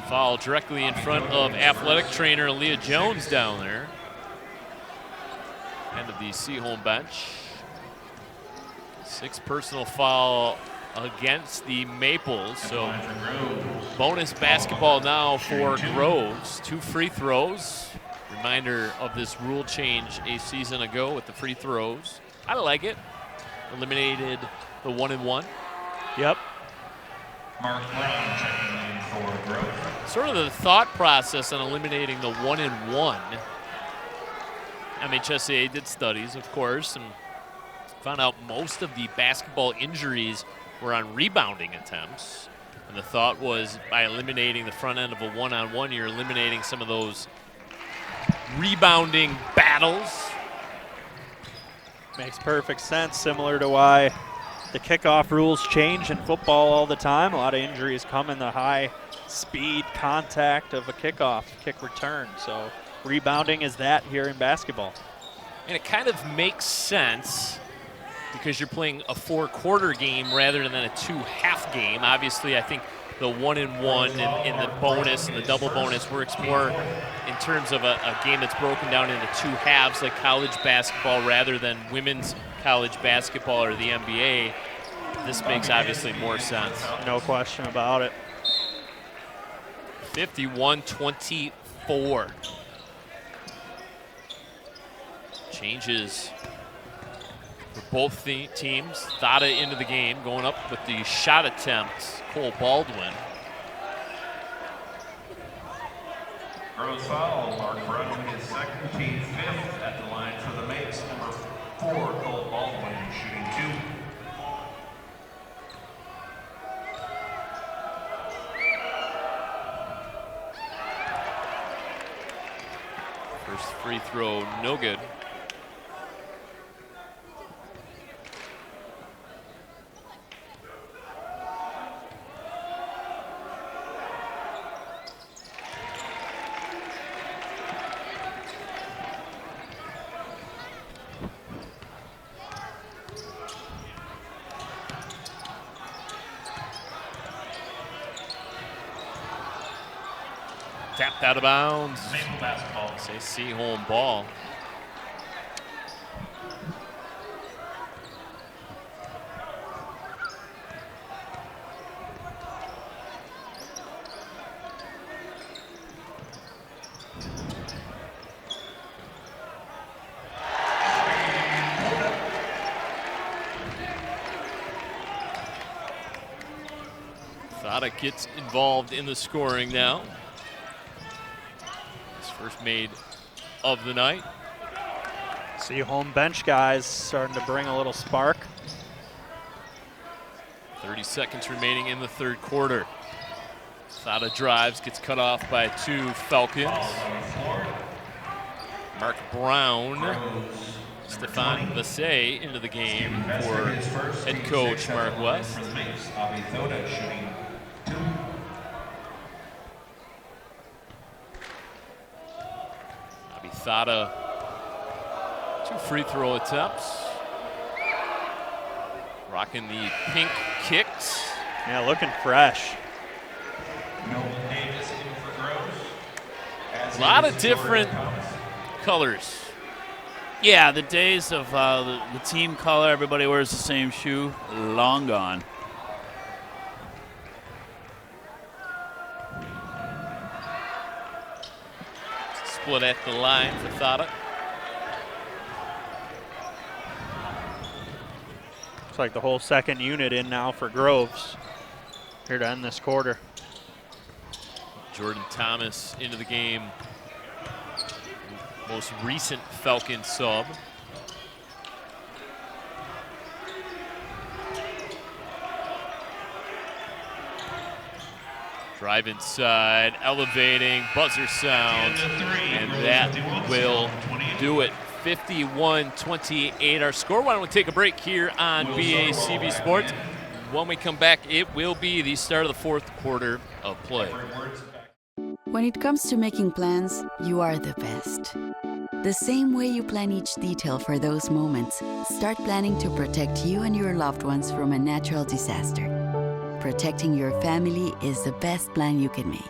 Foul directly in front of athletic trainer Leah Jones down there. End of the Seaholm bench. 6 personal foul against the Maples. So bonus basketball now for Groves. 2 free throws. Reminder of this rule change a season ago with the free throws. I like it. Eliminated the 1-and-1. Yep. Mark Brown checking in for Grove. Sort of the thought process on eliminating the 1-and-1. MHSAA did studies, of course, and found out most of the basketball injuries were on rebounding attempts. And the thought was by eliminating the front end of a one-on-one, you're eliminating some of those rebounding battles. Makes perfect sense, similar to why the kickoff rules change in football all the time. A lot of injuries come in the high speed contact of a kickoff, kick return. So rebounding is that here in basketball. And it kind of makes sense because you're playing a 4-quarter game rather than a 2-half game. Obviously, I think the 1-and-1 and the bonus and the double bonus works more in terms of a game that's broken down into 2 halves like college basketball rather than women's college basketball or the NBA. This makes obviously more sense. No question about it. 51-24. Changes for both the teams. Thada into the game, going up with the shot attempt, Cole Baldwin. Gross foul, Mark Brown, his second, team 5th at the line for the Mapes. Number 4, Cole Baldwin, shooting 2. First free throw, no good. Tapped out of bounds. Maple basketball. Say Seaholm ball. Thada gets involved in the scoring now. First made of the night. Seaholm bench guys starting to bring a little spark. 30 seconds remaining in the 3rd quarter. Thada drives, gets cut off by 2 Falcons. Mark Brown, Stefan Vassay into the game for head coach Mark West. Thada, 2 free throw attempts. Rocking the pink kicks. Yeah, looking fresh. A lot of different colors. Yeah, the days of the team color, everybody wears the same shoe, long gone. Split at the line for Thada. Looks like the whole second unit in now for Groves here to end this quarter. Jordan Thomas into the game. Most recent Falcon sub. Drive inside, elevating, buzzer sound, and that will do it. 51-28 our score. Why don't we take a break here on BACB Sports? When we come back, it will be the start of the 4th quarter of play. When it comes to making plans, you are the best. The same way you plan each detail for those moments, start planning to protect you and your loved ones from a natural disaster. Protecting your family is the best plan you can make.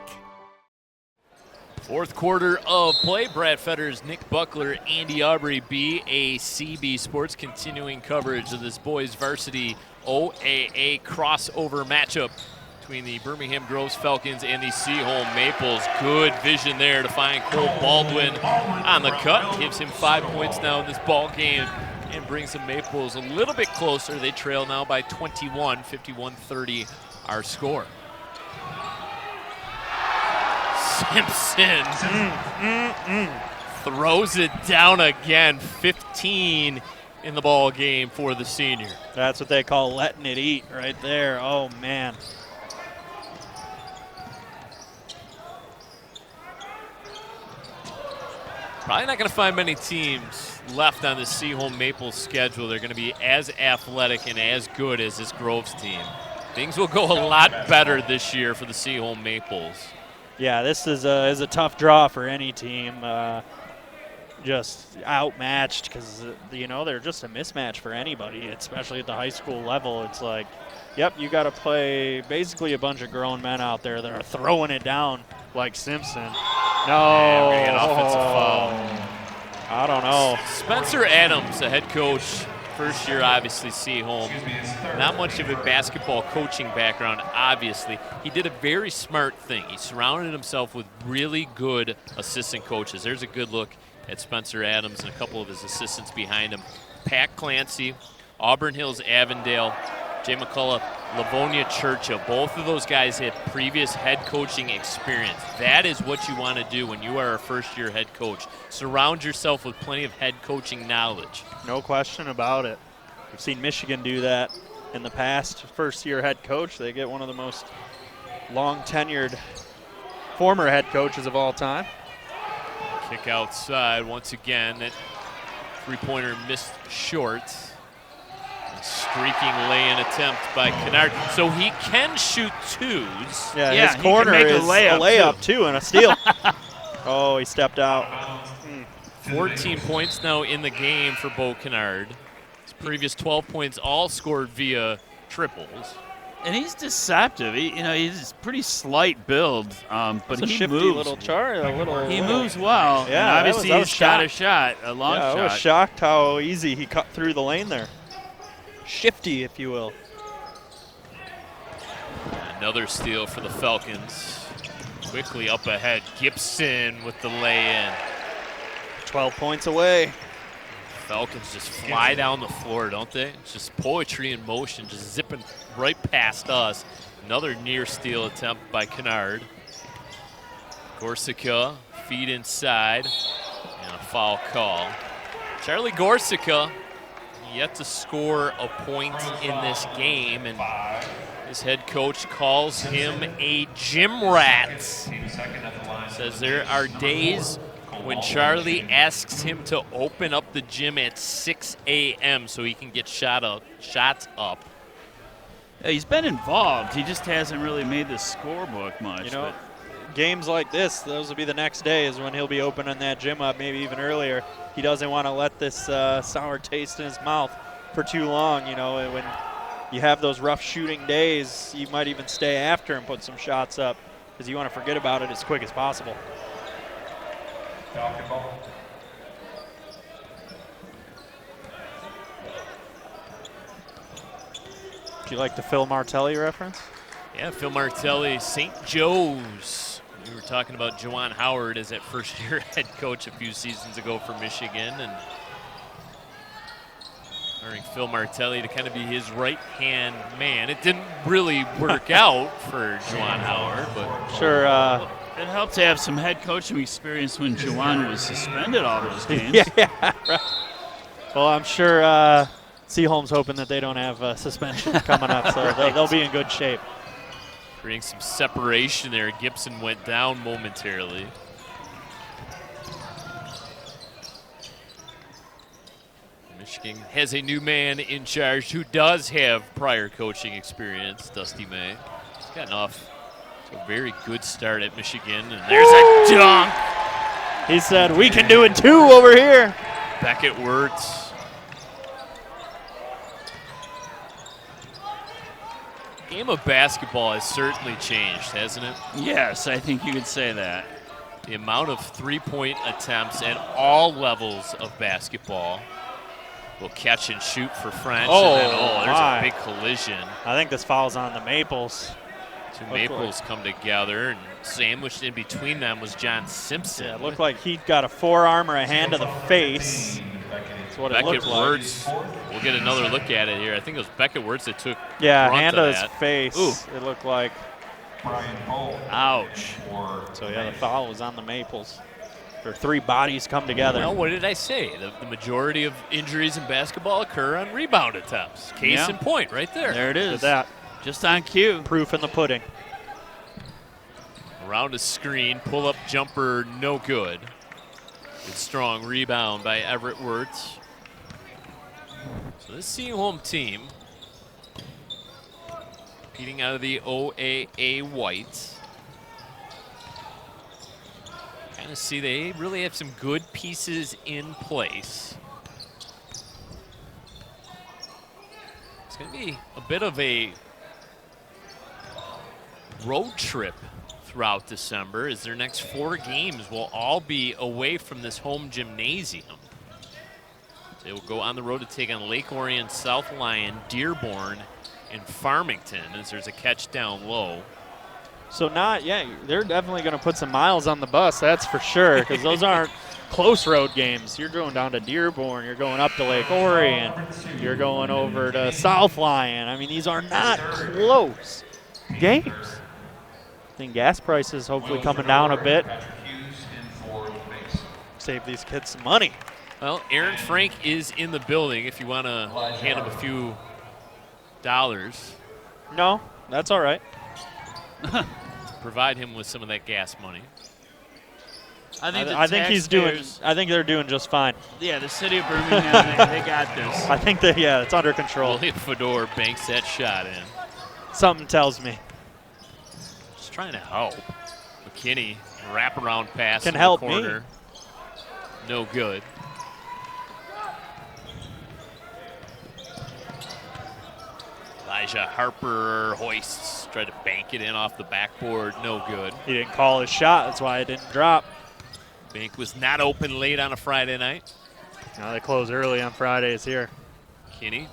4th quarter of play. Brad Fetters, Nick Buckler, Andy Aubrey, BACB Sports, continuing coverage of this boys varsity OAA crossover matchup between the Birmingham Groves Falcons and the Seaholm Maples. Good vision there to find Cole Baldwin on the cut. Gives him 5 points now in this ball game and brings the Maples a little bit closer. They trail now by 21, 51-30 our score. Simpson throws it down again. 15 in the ball game for the senior. That's what they call letting it eat right there. Oh, man. Probably not going to find many teams left on the Seaholm Maples schedule. They're going to be as athletic and as good as this Groves team. Things will go a lot better this year for the Seaholm Maples. Yeah, this is a tough draw for any team. Just outmatched because, they're just a mismatch for anybody, especially at the high school level. It's like, yep, you got to play basically a bunch of grown men out there that are throwing it down like Simpson. No. An offensive foul. I don't know. Spencer Adams, the head coach, first year, obviously, Seaholm. Not much of a basketball coaching background, obviously. He did a very smart thing. He surrounded himself with really good assistant coaches. There's a good look at Spencer Adams and a couple of his assistants behind him. Pat Clancy, Auburn Hills Avondale, Jay McCullough, Livonia Churchill. Both of those guys had previous head coaching experience. That is what you want to do when you are a first-year head coach. Surround yourself with plenty of head coaching knowledge. No question about it. We've seen Michigan do that in the past. First-year head coach, they get one of the most long-tenured former head coaches of all time. Kick outside once again. That three-pointer missed short. A streaking lay-in attempt by Kennard. So he can shoot twos. Yeah, his corner he can make is a layup too and a steal. Oh, he stepped out. 14 points now in the game for Bo Kennard. His previous 12 points all scored via triples. And he's deceptive. He's a pretty slight build, but a he shifty moves. little chart. He moves well. Yeah, and obviously he's shot a shot, a long shot. I was shocked how easy he cut through the lane there. Shifty, if you will. Another steal for the Falcons. Quickly up ahead, Gibson with the lay-in. 12 points away. Falcons just fly down the floor, don't they? It's just poetry in motion, just zipping right past us. Another near steal attempt by Kennard. Gorsica, feed inside, and a foul call. Charlie Gorsica yet to score a point in this game, and his head coach calls him a gym rat. Says there are days when Charlie asks him to open up the gym at 6 a.m. so he can get shots up. Yeah, he's been involved. He just hasn't really made the scorebook much. Games like this, those will be the next day is when he'll be opening that gym up, maybe even earlier. He doesn't want to let this sour taste in his mouth for too long. And when you have those rough shooting days, you might even stay after and put some shots up because you want to forget about it as quick as possible. Falcon ball. Do you like the Phil Martelli reference? Yeah, Phil Martelli, St. Joe's. We were talking about Juwan Howard as that first-year head coach a few seasons ago for Michigan, and hiring Phil Martelli to kind of be his right-hand man. It didn't really work out for Juwan Howard, but sure. It helped to have some head coaching experience when Juwan was suspended all those games. Yeah, right. Well, I'm sure Seaholm's hoping that they don't have suspension coming up, so they'll be in good shape. Creating some separation there. Gibson went down momentarily. Michigan has a new man in charge who does have prior coaching experience, Dusty May. He's gotten off to a very good start at Michigan, and there's a dunk. He said, "We can do it too over here." Beckett Wirtz. Game of basketball has certainly changed, hasn't it? Yes, I think you could say that. The amount of three-point attempts at all levels of basketball. Will catch and shoot for French. Oh, and then, there's my. a big collision. I think this foul's on the Maples. Two Maples come together, and sandwiched in between them was John Simpson. Yeah, it looked like he got a forearm or a hand to the face. That's what it Beckett looked like. Wirtz. We'll get another look at it here. I think it was Beckett Wirtz that took Yeah, brunt hand of to his that. face. Ooh. It looked like. Brian Cole. Ouch. So yeah, the foul was on the Maples. after 3 bodies come together. Well, what did I say? The majority of injuries in basketball occur on rebound attempts. Case in point right there. There it is. Look at that. Just on cue. Proof in the pudding. Around a screen, pull-up jumper, no good. Good strong rebound by Everett Wirtz. So this Seaholm team, competing out of the OAA White. Kind of see they really have some good pieces in place. It's going to be a bit of a road trip throughout December, as their next 4 games will all be away from this home gymnasium. They will go on the road to take on Lake Orion, South Lyon, Dearborn, and Farmington, as there's a catch down low. So they're definitely going to put some miles on the bus, that's for sure, because those aren't close road games. You're going down to Dearborn, you're going up to Lake Orion, you're going over to South Lyon. I mean, these are not close games. I think gas prices hopefully coming down a bit. Save these kids some money. Well, Aaron Frank is in the building if you want to hand him a few dollars. No, that's all right. Provide him with some of that gas money. I think they're doing just fine. Yeah, the city of Birmingham, they got this. I think that it's under control. William Fedor banks that shot in. Something tells me. Just trying to help. McKinney, wraparound pass Can in help the corner. me. No good. Elijah Harper hoists, tried to bank it in off the backboard, no good. He didn't call his shot, that's why it didn't drop. Bank was not open late on a Friday night. Now they close early on Fridays here. Kinney,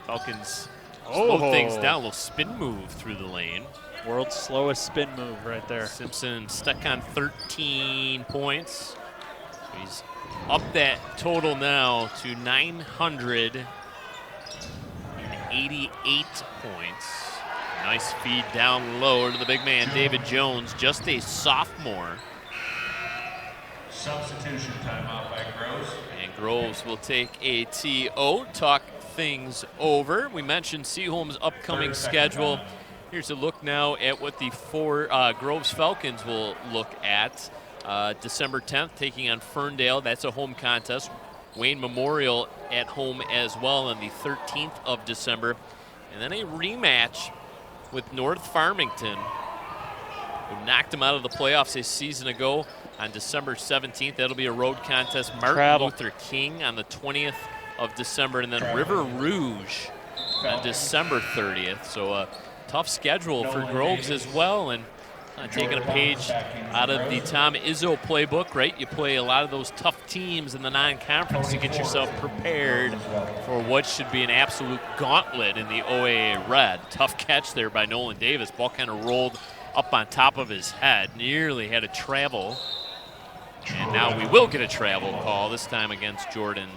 Falcons slow things down, a little spin move through the lane. World's slowest spin move right there. Simpson stuck on 13 points. He's up that total now to 988 points. Nice feed down low to the big man, David Jones, just a sophomore. Substitution timeout by Groves. And Groves will take a TO, talk things over. We mentioned Seaholm's upcoming schedule. Here's a look now at what the 4 Groves Falcons will look at. December 10th, taking on Ferndale. That's a home contest. Wayne Memorial at home as well on the 13th of December. And then a rematch with North Farmington, who knocked them out of the playoffs a season ago on December 17th. That'll be a road contest. Martin Luther King on the 20th of December, and then River Rouge on December 30th. So a tough schedule for Groves as well, and taking a page out of the Tom Izzo playbook, right? You play a lot of those tough teams in the non-conference to get yourself prepared for what should be an absolute gauntlet in the OAA Red. Tough catch there by Nolan Davis. Ball kind of rolled up on top of his head. Nearly had a travel. And now we will get a travel call, this time against Jordan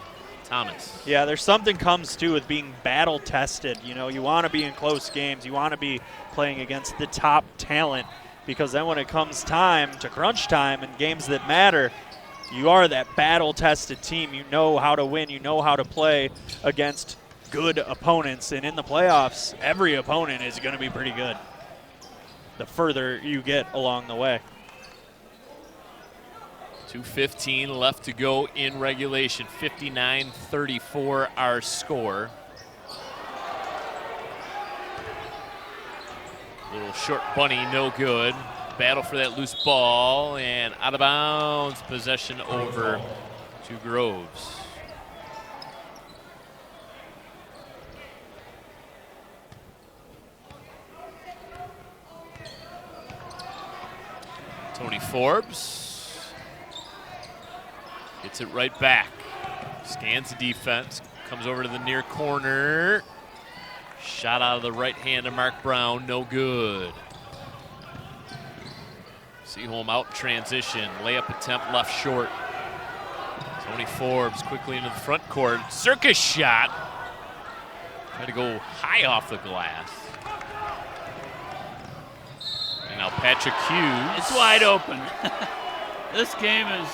Thomas. Yeah, there's something comes to with being battle tested. You know, you want to be in close games. You want to be playing against the top talent, because then when it comes time to crunch time and games that matter, you are that battle-tested team. You know how to win. You know how to play against good opponents. And in the playoffs, every opponent is going to be pretty good the further you get along the way. 2:15 left to go in regulation. 59-34 our score. Little short bunny, no good. Battle for that loose ball, and out of bounds. Possession over to Groves. Tony Forbes gets it right back. Scans the defense, comes over to the near corner. Shot out of the right hand of Mark Brown, no good. Seaholm out in transition, layup attempt left short. Tony Forbes quickly into the front court. Circus shot. Tried to go high off the glass. And now Patrick Hughes. It's wide open. This game is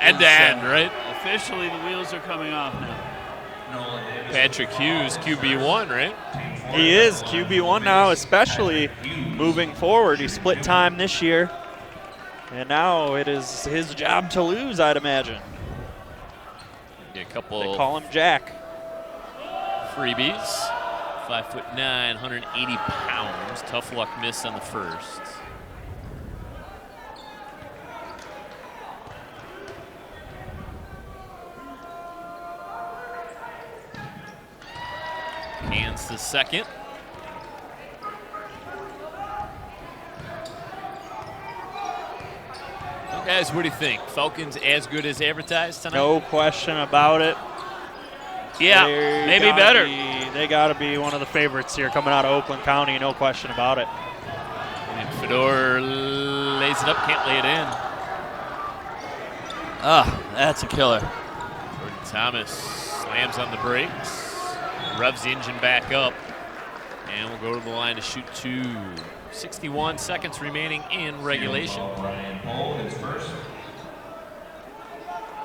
End to end, right? Officially, the wheels are coming off now. Patrick Hughes, QB1, right? He is QB1 now, especially moving forward. He split time this year, and now it is his job to lose, I'd imagine. A couple. They call him Jack. Freebies. 5'9", 180 pounds. Tough luck miss on the first. Hands the second. Well, guys, what do you think? Falcons as good as advertised tonight? No question about it. Yeah, maybe better. They got to be one of the favorites here coming out of Oakland County, no question about it. And Fedor lays it up, can't lay it in. That's a killer. Jordan Thomas slams on the brakes, revs the engine back up, and we'll go to the line to shoot 2. 61 seconds remaining in regulation. Ryan Pohl is first.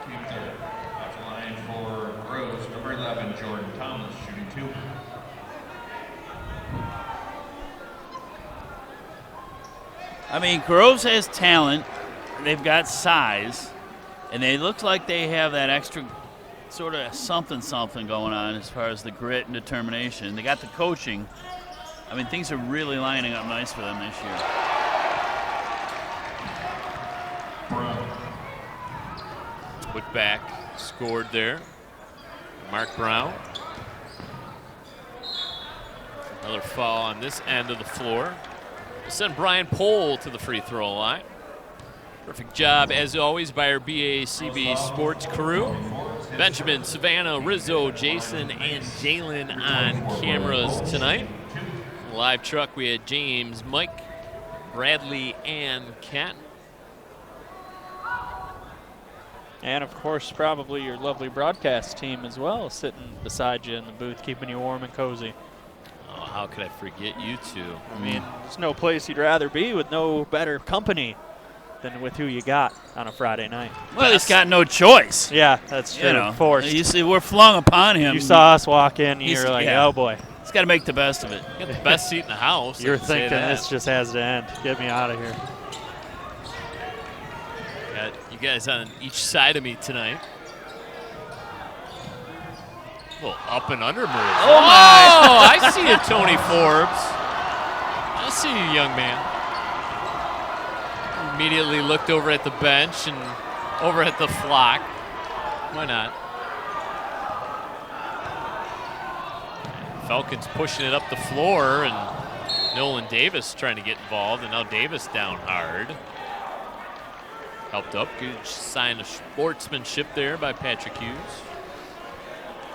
Team third. Off the line for Groves, number 11, Jordan Thomas, shooting 2. I mean, Groves has talent. They've got size, and they look like they have that extra sort of something going on as far as the grit and determination. They got the coaching. I mean, things are really lining up nice for them this year. Put back, scored there. Mark Brown. Another foul on this end of the floor. We'll send Brian Pohl to the free throw line. Perfect job, as always, by our BACB sports crew. Benjamin, Savannah, Rizzo, Jason, and Jalen on cameras tonight. Live truck, we had James, Mike, Bradley, and Ken. And, of course, probably your lovely broadcast team as well, sitting beside you in the booth, keeping you warm and cozy. Oh, how could I forget you two? I mean, there's no place you'd rather be with no better company than with who you got on a Friday night. Well, he's got no choice. Yeah, that's true. You know, Forced. you see, we're flung upon him. You saw us walk in, He's- you're like, yeah. oh boy. He's got to make the best of it. Got the best seat in the house. You're I can say thinking that. this just has to end. Get me out of here. Got you guys on each side of me tonight. A little up and under move. Oh, my. Oh, I see you, Tony Forbes. I see you, young man. Immediately looked over at the bench and over at the flock. Why not? Falcons pushing it up the floor, and Nolan Davis trying to get involved, and now Davis down hard. Helped up. Good sign of sportsmanship there by Patrick Hughes.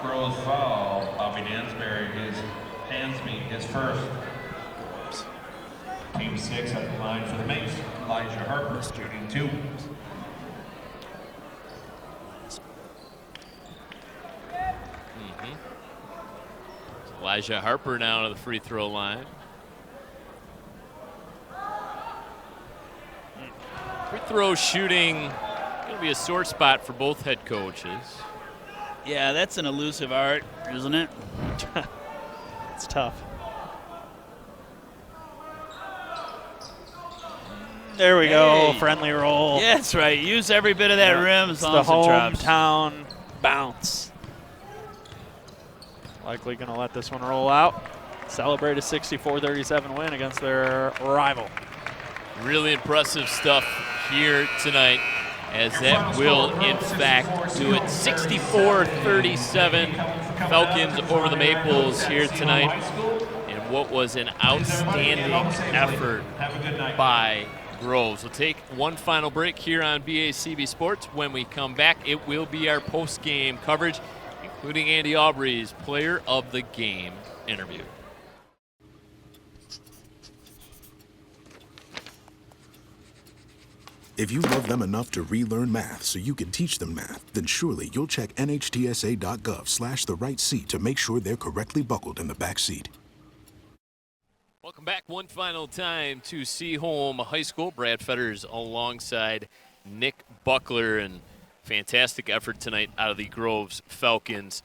Groves foul. Bobby Dansbury, his first. Team 6 at the line for the Mace. Elijah Harper, shooting 2. Elijah Harper now to the free throw line. Free throw shooting going to be a sore spot for both head coaches. Yeah, that's an elusive art, isn't it? It's tough. There we go, Hey. friendly roll. Yeah, that's right. Use every bit of that rim as It's long the as it drops. hometown bounce. Likely going to let this one roll out. Celebrate a 64-37 win against their rival. Really impressive stuff here tonight, as that will in fact do it. 64-37 Falcons over the Maples here tonight, and what was an outstanding effort by Groves. We'll take one final break here on BACB Sports. When we come back, it will be our post-game coverage, including Andy Aubrey's Player of the Game interview. If you love them enough to relearn math so you can teach them math, then surely you'll check nhtsa.gov/the right seat to make sure they're correctly buckled in the back seat. Welcome back one final time to Seaholm High School. Brad Fetters alongside Nick Buckler. And fantastic effort tonight out of the Groves Falcons.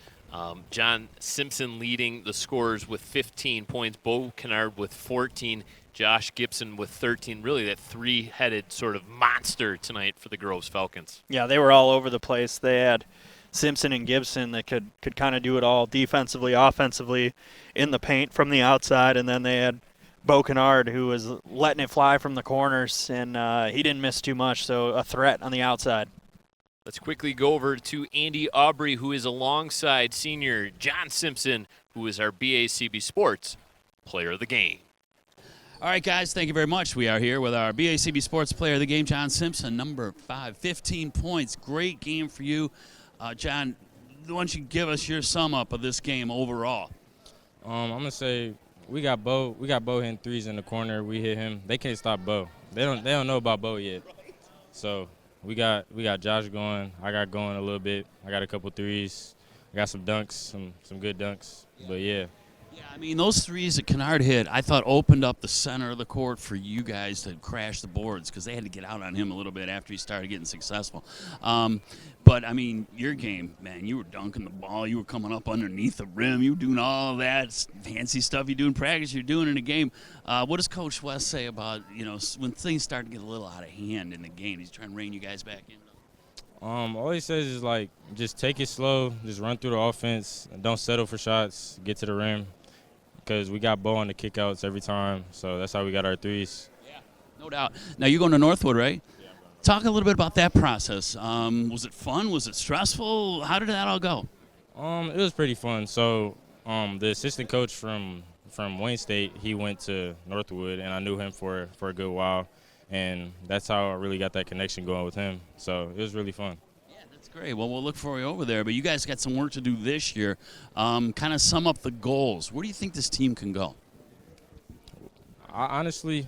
John Simpson leading the scorers with 15 points, Bo Kennard with 14, Josh Gibson with 13. Really that three-headed sort of monster tonight for the Groves Falcons. Yeah, they were all over the place. They had Simpson and Gibson that could kind of do it all defensively, offensively, in the paint from the outside, and then they had Bo Kennard, who was letting it fly from the corners, and he didn't miss too much, so a threat on the outside. Let's quickly go over to Andy Aubrey, who is alongside senior John Simpson, who is our BACB Sports Player of the Game. All right, guys, thank you very much. We are here with our BACB Sports Player of the Game, John Simpson, number 5, 15 points. Great game for you. John, why don't you give us your sum up of this game overall? I'm gonna say we got Bo hitting threes in the corner. We hit him. They can't stop Bo. They don't know about Bo yet. So we got Josh going. I got going a little bit. I got a couple threes. I got some dunks, some good dunks. But yeah. Yeah, I mean, those threes that Kennard hit, I thought opened up the center of the court for you guys to crash the boards because they had to get out on him a little bit after he started getting successful. But, I mean, your game, man, you were dunking the ball. You were coming up underneath the rim. You were doing all of that fancy stuff you do in practice. You're doing in a game. What does Coach West say about, when things start to get a little out of hand in the game? He's trying to rein you guys back in? All he says is, just take it slow. Just run through the offense. Don't settle for shots. Get to the rim. Because we got Bo on the kickouts every time, so that's how we got our threes. Yeah, no doubt. Now, you're going to Northwood, right? Yeah. Talk a little bit about that process. Was it fun? Was it stressful? How did that all go? It was pretty fun. So the assistant coach from Wayne State, he went to Northwood, and I knew him for a good while, and that's how I really got that connection going with him. So it was really fun. Great. Well, we'll look for you over there. But you guys got some work to do this year. Kind of sum up the goals. Where do you think this team can go? Honestly,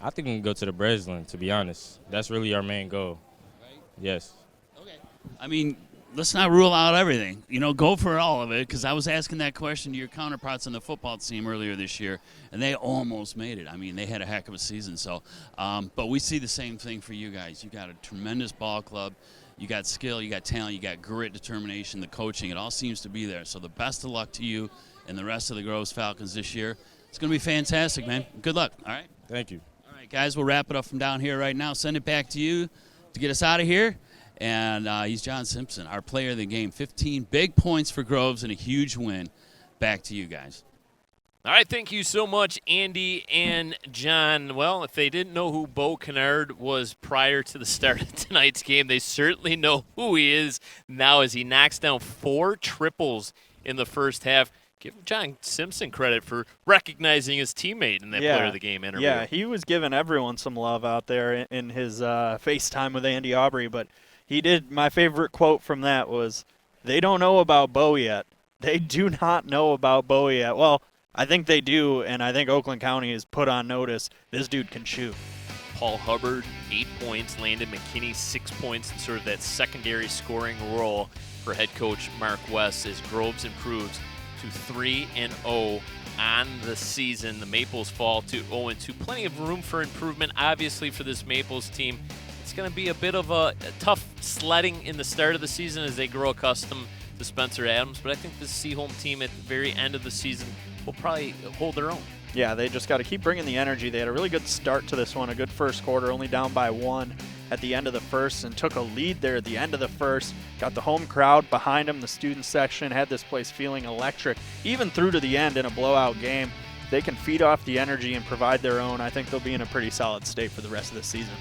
I think we can go to the Breslin, to be honest. That's really our main goal. Right? Yes. Okay. I mean, let's not rule out everything. Go for all of it, because I was asking that question to your counterparts on the football team earlier this year, and they almost made it. I mean, they had a heck of a season. So, but we see the same thing for you guys. You got a tremendous ball club. You got skill, you got talent, you got grit, determination, the coaching. It all seems to be there. So the best of luck to you and the rest of the Groves Falcons this year. It's going to be fantastic, man. Good luck. All right? Thank you. All right, guys, we'll wrap it up from down here right now. Send it back to you to get us out of here. And he's John Simpson, our player of the game. 15 big points for Groves and a huge win. Back to you guys. All right, thank you so much, Andy and John. Well, if they didn't know who Bo Kennard was prior to the start of tonight's game, they certainly know who he is now as he knocks down 4 triples in the first half. Give John Simpson credit for recognizing his teammate in that player of the game interview. Yeah, he was giving everyone some love out there in his FaceTime with Andy Aubrey, but he did. My favorite quote from that was, "They don't know about Bo yet. They do not know about Bo yet." Well, I think they do, and I think Oakland County has put on notice this dude can shoot. Paul Hubbard, 8 points. Landon McKinney, 6 points in sort of that secondary scoring role for head coach Mark West as Groves improves to 3-0 on the season. The Maples fall to 0-2. Plenty of room for improvement, obviously, for this Maples team. It's going to be a bit of a tough sledding in the start of the season as they grow accustomed to Spencer Adams, but I think the Seaholm team at the very end of the season will probably hold their own. Yeah, they just got to keep bringing the energy. They had a really good start to this one, a good first quarter, only down by 1 at the end of the first, and took a lead there at the end of the first. Got the home crowd behind them, the student section, had this place feeling electric, even through to the end in a blowout game. They can feed off the energy and provide their own. I think they'll be in a pretty solid state for the rest of the season.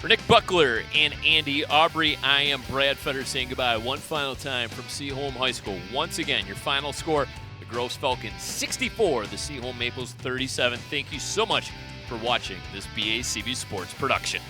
For Nick Buckler and Andy Aubrey, I am Brad Fetter saying goodbye one final time from Seaholm High School. Once again, your final score, the Groves Falcons 64, the Seaholm Maples 37. Thank you so much for watching this BACB Sports production.